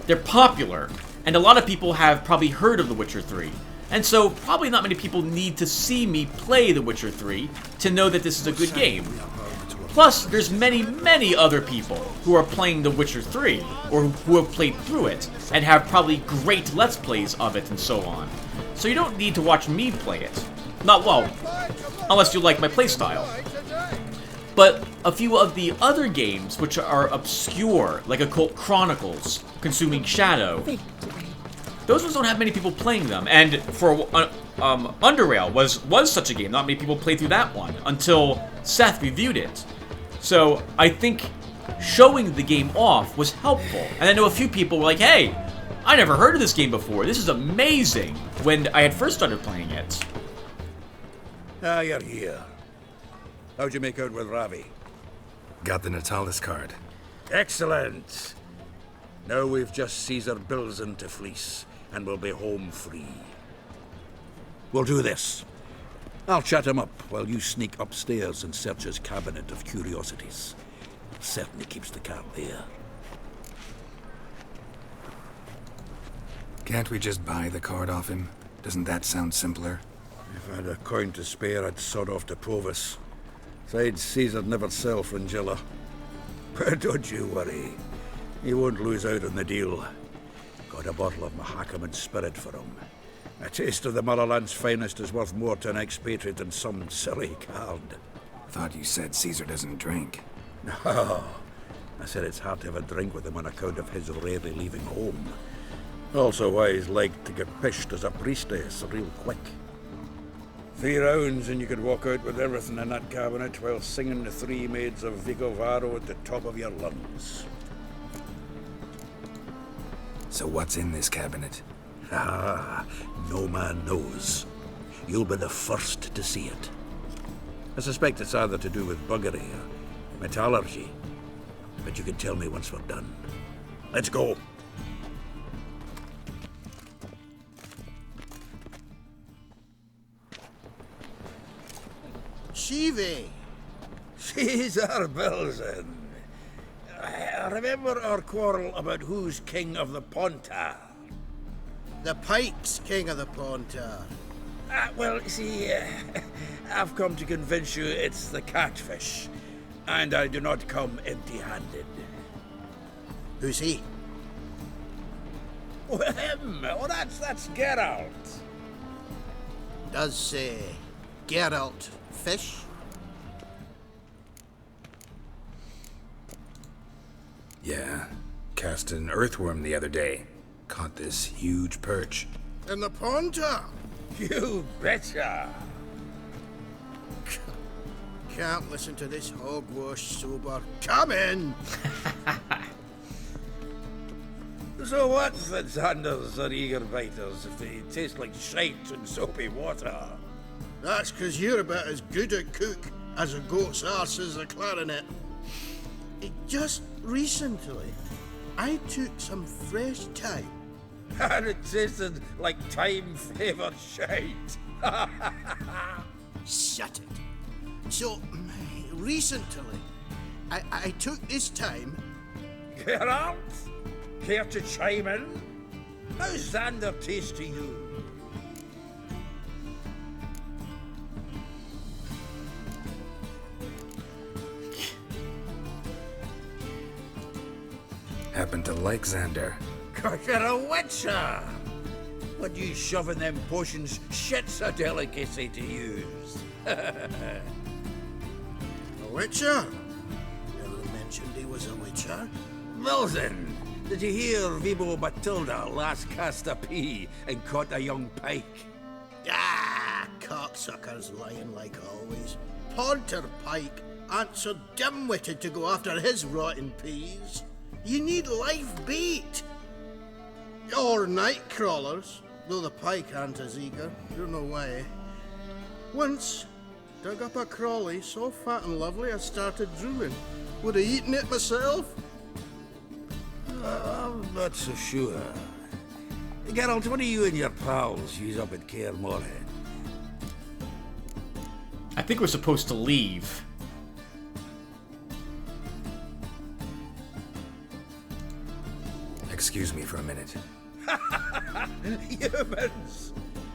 They're popular, and a lot of people have probably heard of The Witcher 3. And so, probably not many people need to see me play The Witcher 3 to know that this is a good game. Plus, there's many other people who are playing The Witcher 3, or who have played through it, and have probably great Let's Plays of it and so on. So you don't need to watch me play it. Not, well, unless you like my playstyle. But a few of the other games, which are obscure, like Occult Chronicles, Consuming Shadow, those ones don't have many people playing them. And for Underrail was such a game. Not many people played through that one until Seth reviewed it. So I think showing the game off was helpful. And I know a few people were like, hey, I never heard of this game before. This is amazing, when I had first started playing it. Ah, you're here. How'd you make out with Ravi? Got the Natalis card. Excellent. Now we've just Caesar Bilzen to fleece, and we'll be home free. We'll do this. I'll chat him up while you sneak upstairs and search his cabinet of curiosities. Certainly keeps the cat there. Can't we just buy the card off him? Doesn't that sound simpler? If I had a coin to spare, I'd sod off to Provis. Besides, Caesar'd never sell Fringilla. But don't you worry. He won't lose out on the deal. Got a bottle of Mahakaman spirit for him. A taste of the motherland's finest is worth more to an expatriate than some silly card. Thought you said Caesar doesn't drink. No. I said it's hard to have a drink with him on account of his rarely leaving home. Also why he's like to get pished as a priestess real quick. 3 rounds and you could walk out with everything in that cabinet while singing the 3 maids of Vigovaro at the top of your lungs. So what's in this cabinet? Ah, no man knows. You'll be the first to see it. I suspect it's either to do with buggery or metallurgy. But you can tell me once we're done. Let's go. Shivi! Caesar Bilzen. Remember our quarrel about who's king of the Pontar? The Pike's king of the Pontar. Well, see, I've come to convince you it's the catfish. And I do not come empty-handed. Who's he? Well, him. Oh, that's Geralt. Does Geralt fish? Yeah. Cast an earthworm the other day. Caught this huge perch. In the Pontar? You betcha. can't listen to this hogwash sober. Come in! So what Fitzhanders are eager biters if they taste like shite and soapy water? That's 'cause you're about as good a cook as a goat's arse is a clarinet. Just recently, I took some fresh thyme. And it tasted like thyme-flavoured shite. Shut it. So, recently, I took this thyme. Geralt? Care to chime in? How's Xander taste to you? Happen to like Xander. 'Cause you're a witcher! What you shoving them potions, shit's a delicacy to use. A witcher? Never mentioned he was a witcher. Milton, did you hear Vibo Batilda last cast a pea and caught a young pike? Ah, cocksuckers lying like always. Ponter Pike ain't so dim-witted to go after his rotten peas. You need live bait. Or night crawlers, though the pike aren't as eager. Don't know why. Once, dug up a crawly so fat and lovely I started drooling. Would have eaten it myself. I'm not so sure. Geralt, what do you and your pals use up at Kaer Morhen? I think we're supposed to leave. Excuse me for a minute. Humans!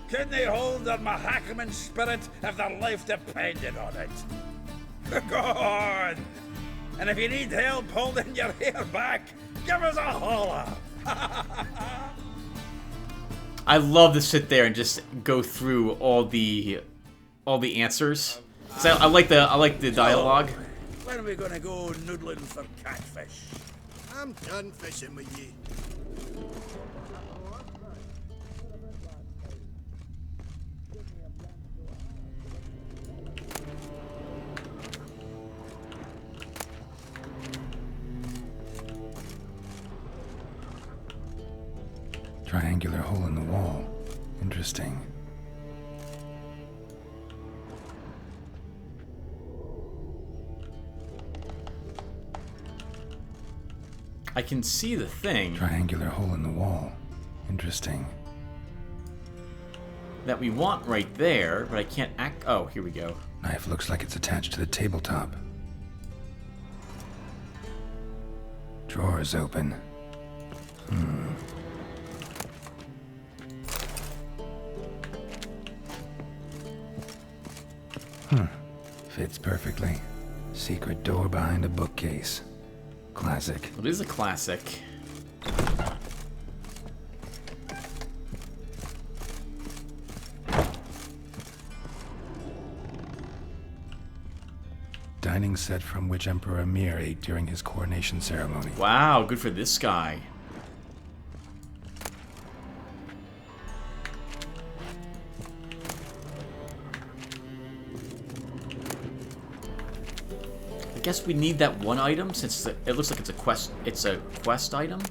Can they hold their Mahakaman spirit if their life depended on it? Go on! And if you need help holding your hair back, give us a holler! I love to sit there and just go through all the answers. So I like the dialogue. So, when are we gonna go noodling for catfish? I'm done fishing with you. Triangular hole in the wall. Interesting. I can see the thing. Triangular hole in the wall. Interesting. That we want right there, but I can't act. Oh, here we go. Knife looks like it's attached to the tabletop. Drawers open. Fits perfectly. Secret door behind a bookcase. Classic. It is a classic. Dining set from which Emperor Emir ate during his coronation ceremony. Wow, good for this guy. I guess we need that one item since it looks like it's a quest. It's a quest item.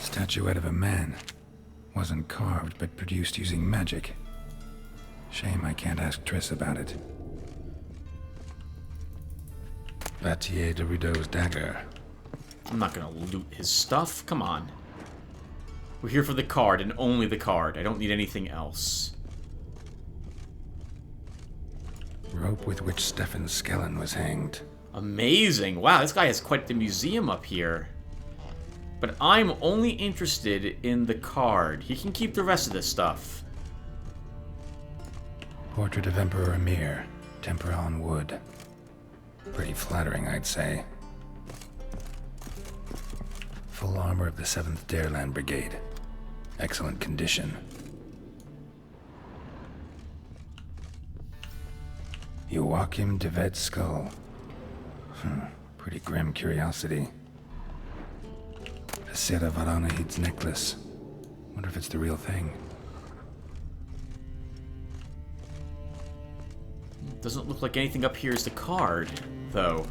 Statuette of a man. Wasn't carved, but produced using magic. Shame I can't ask Triss about it. Vatier de Rideau's dagger. I'm not gonna loot his stuff. Come on. We're here for the card and only the card. I don't need anything else. Rope with which Stefan Skellen was hanged. Amazing. Wow, this guy has quite the museum up here. But I'm only interested in the card. He can keep the rest of this stuff. Portrait of Emperor Emir. Tempera on wood. Pretty flattering, I'd say. Full armor of the 7th Dareland Brigade. Excellent condition. Joachim de Ved's skull. Pretty grim curiosity. A Sarah Varanahid's necklace. Wonder if it's the real thing. Doesn't look like anything up here is the card, though.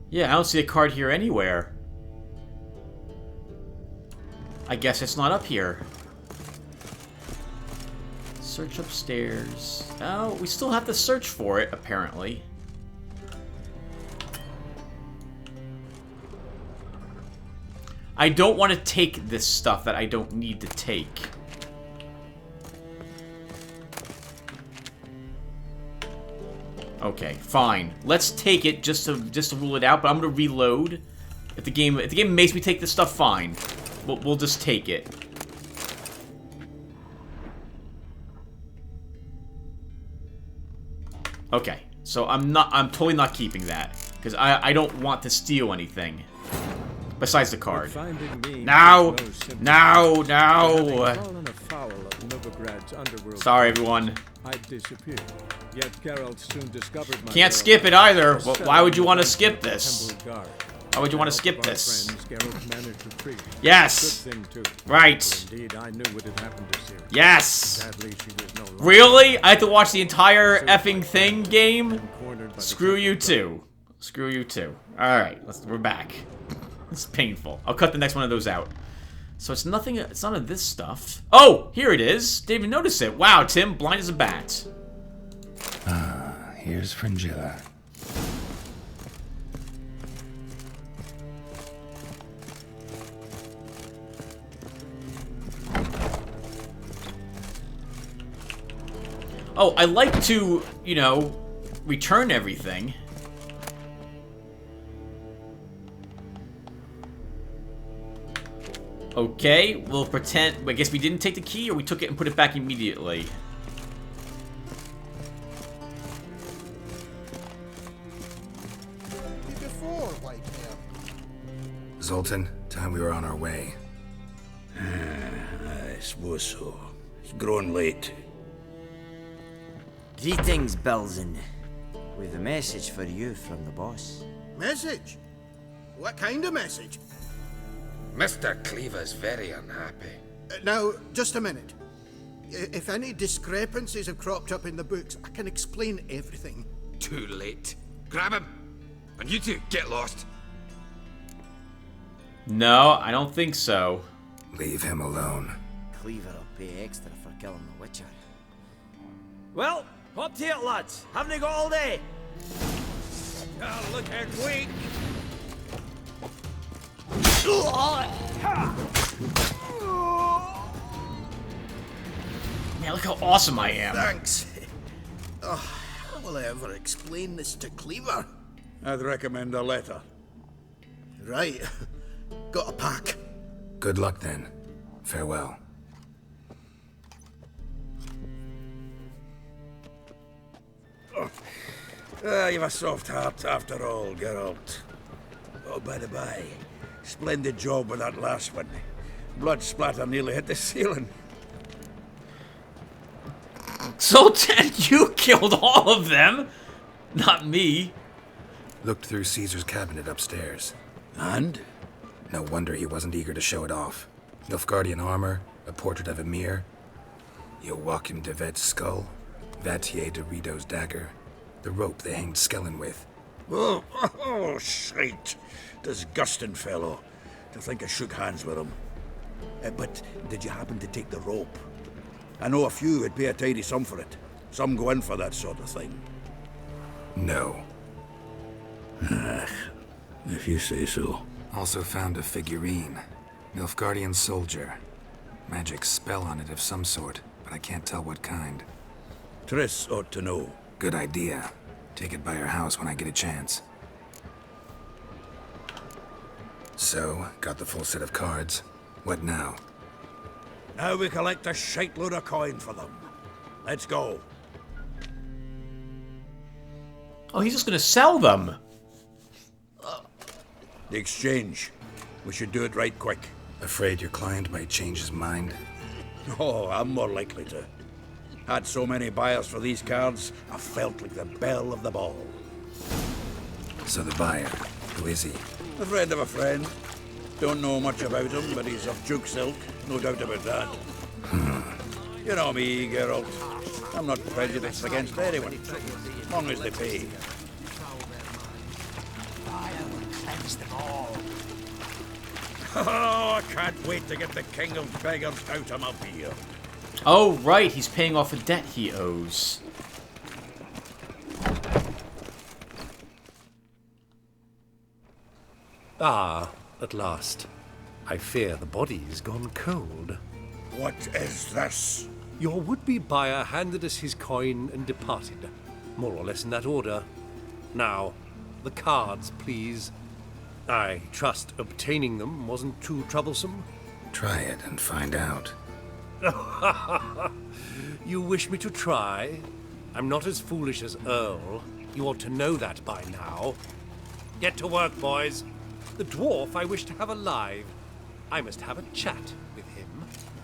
Yeah, I don't see a card here anywhere. I guess it's not up here. Search upstairs. Oh, we still have to search for it, apparently. I don't want to take this stuff that I don't need to take. Okay, fine. Let's take it just to rule it out, but I'm gonna reload. If the game makes me take this stuff, fine. We'll just take it. Okay, so I'm totally not keeping that because I don't want to steal anything besides the card. Now. Sorry, everyone. I disappeared. Yet Geralt soon discovered my Can't skip it either. Why would you want to skip this? Why would you want to skip this? Yes. Right. Indeed, I knew what had happened to Ciri. Yes. Sadly, she was no longer. Really? I have to watch the entire effing thing game? Screw you too. Screw you too. Alright, we're back. It's painful. I'll cut the next one of those out. So it's nothing, it's none of this stuff. Oh, here it is. Didn't even notice it. Wow, Tim, blind as a bat. Ah, here's Fringilla. Oh, I like to, you know, return everything. Okay, we'll pretend... I guess we didn't take the key, or we took it and put it back immediately. Before, Whitehair. Zoltan, time we were on our way. I suppose so. It's growing late. Greetings, Belzen. We've a message for you from the boss. Message? What kind of message? Mr. Cleaver's very unhappy. Now, just a minute. If any discrepancies have cropped up in the books, I can explain everything. Too late. Grab him. And you two, get lost. No, I don't think so. Leave him alone. Cleaver will pay extra for killing the Witcher. Well, up to it, lads. Haven't you got all day? Oh, look at weak. Man, look how awesome I am. Thanks. Oh, how will I ever explain this to Cleaver? I'd recommend a letter. Right. Got a pack. Good luck then. Farewell. You've a soft heart after all, Geralt. Oh, by the by, splendid job with that last one. Blood splatter nearly hit the ceiling. Zoltan, you killed all of them! Not me. Looked through Caesar's cabinet upstairs. And? No wonder he wasn't eager to show it off. Nilfgaardian armor, a portrait of Emir, Joachim de Vet's skull, Vatier de Rideau's dagger, the rope they hanged Skellen with. Oh, shite. Disgusting fellow. To think I shook hands with him. But did you happen to take the rope? I know a few would pay a tidy sum for it. Some go in for that sort of thing. No. If you say so. Also found a figurine. Nilfgaardian soldier. Magic spell on it of some sort, but I can't tell what kind. Triss ought to know. Good idea. Take it by her house when I get a chance. So, got the full set of cards. What now? Now we collect a shite-load of coin for them. Let's go. Oh, he's just gonna sell them. The exchange. We should do it right quick. Afraid your client might change his mind? Oh, I'm more likely to. Had so many buyers for these cards, I felt like the belle of the ball. So the buyer, who is he? A friend of a friend. Don't know much about him, but he's of Duke's ilk, no doubt about that. You know me, Geralt. I'm not prejudiced against anyone, as long as they pay. Oh, I can't wait to get the king of beggars out of my beer. Oh, right, he's paying off a debt he owes. Ah, at last. I fear the body's gone cold. What is this? Your would-be buyer handed us his coin and departed, more or less in that order. Now, the cards, please. I trust obtaining them wasn't too troublesome. Try it and find out. You wish me to try? I'm not as foolish as Earl. You ought to know that by now. Get to work, boys. The dwarf I wish to have alive. I must have a chat with him.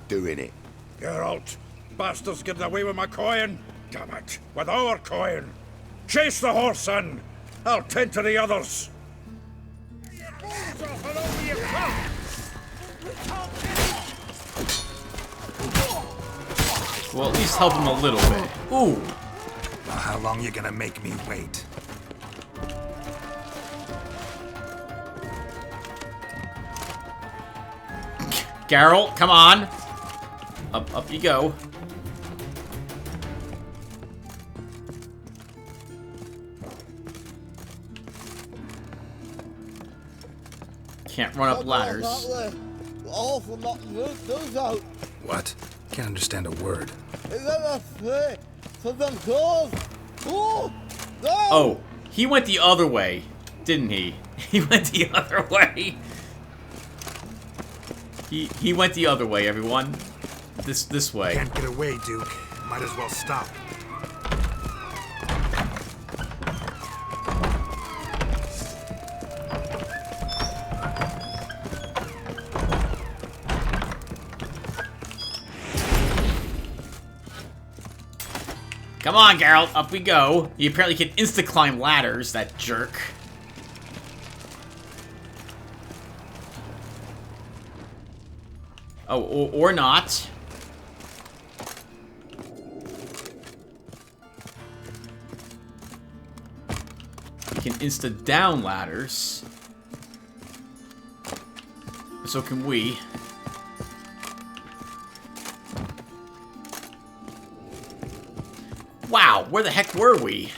Doing it. Geralt, bastards getting away with my coin. Damn it, with our coin. Chase the horse in. I'll tend to the others. Well, at least help him a little bit. Ooh. Well, how long you gonna make me wait? Geralt, come on. Up you go. Can't run up ladders. What? Can't understand a word. Oh, he went the other way, didn't he? He went the other way. He went the other way, everyone. This way. Can't get away, Duke. Might as well stop. Come on, Geralt, up we go. He apparently can insta-climb ladders, that jerk. Oh, or not. He can insta-down ladders. So can we. Wow, where the heck were we?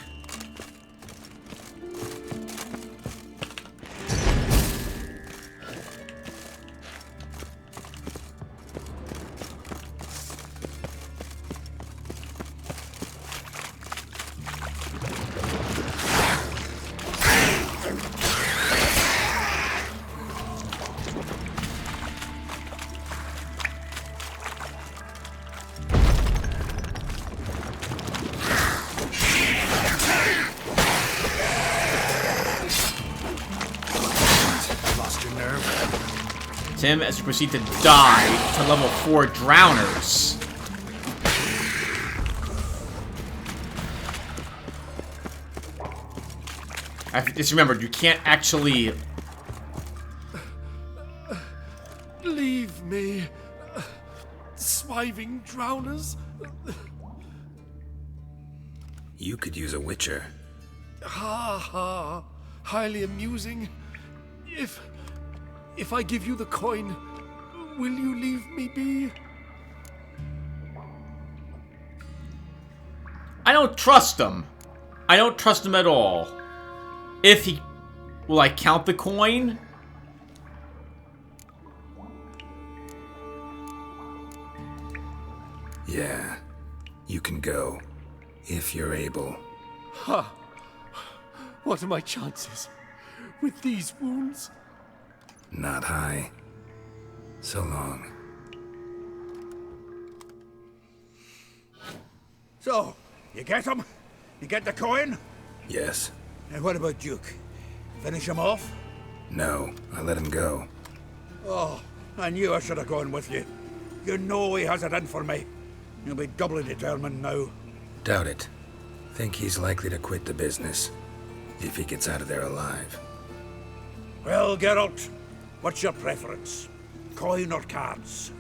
Him as we proceed to die to level 4 drowners. I just remembered you can't actually Leave me, swiving drowners. You could use a witcher. Ha ha, highly amusing. If I give you the coin, will you leave me be? I don't trust him. I don't trust him at all. If he... Will I count the coin? Yeah, you can go. If you're able. Ha! What are my chances with these wounds? Not high. So long. So, you get him? You get the coin? Yes. And what about Duke? Finish him off? No, I let him go. Oh, I knew I should have gone with you. You know he has it in for me. You'll be doubly determined now. Doubt it. Think he's likely to quit the business. If he gets out of there alive. Well, Geralt, What's your preference? Coin or cards?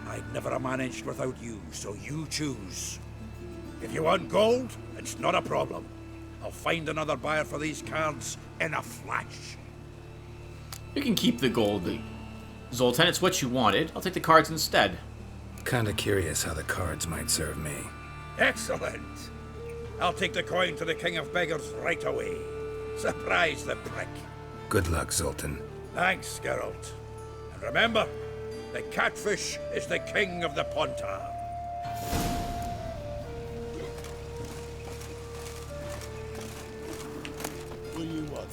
I'd never have managed without you, so you choose. If you want gold, it's not a problem. I'll find another buyer for these cards in a flash. You can keep the gold, Zoltan. It's what you wanted. I'll take the cards instead. Kinda curious how the cards might serve me. Excellent. I'll take the coin to the King of Beggars right away. Surprise the prick. Good luck, Zoltan. Thanks, Geralt. And remember, the catfish is the king of the Pontar. What do you want?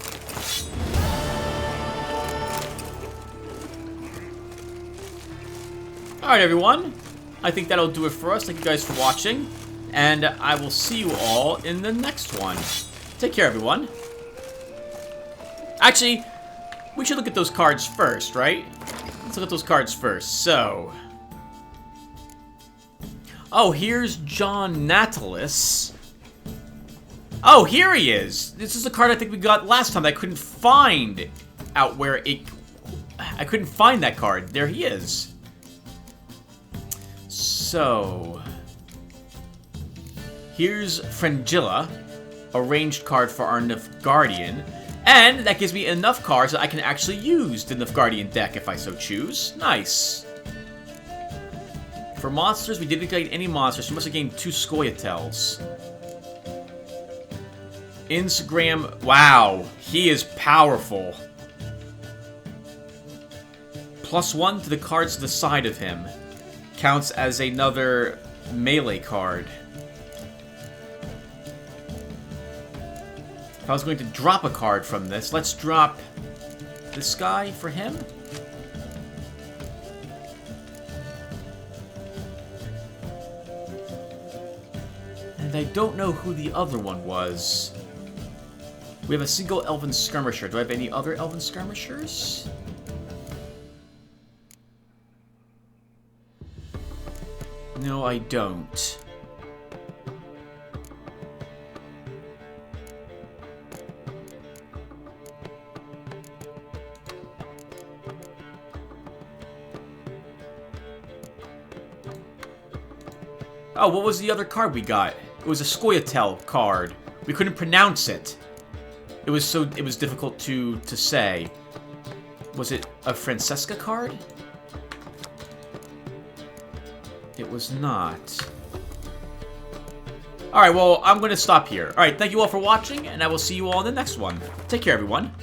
Alright, everyone. I think that'll do it for us. Thank you guys for watching. And I will see you all in the next one. Take care, everyone. Actually, we should look at those cards first, right? Let's look at those cards first. So... oh, here's John Natalis. Oh, here he is. This is a card I think we got last time that I couldn't find out where it... I couldn't find that card. There he is. So... here's Frangilla, a ranged card for our Nilfgaardian. And that gives me enough cards that I can actually use the Nilfgaardian deck if I so choose. Nice. For monsters, we didn't get any monsters. We must have gained 2 Scoia'taels. Instagram, wow, he is powerful. +1 to the cards to the side of him. Counts as another melee card. If I was going to drop a card from this, let's drop this guy for him. And I don't know who the other one was. We have a single Elven Skirmisher. Do I have any other Elven Skirmishers? No, I don't. Oh, what was the other card we got? It was a Scoia'tael card. We couldn't pronounce it. It was difficult to say. Was it a Francesca card? It was not. Alright, well, I'm going to stop here. Alright, thank you all for watching, and I will see you all in the next one. Take care, everyone.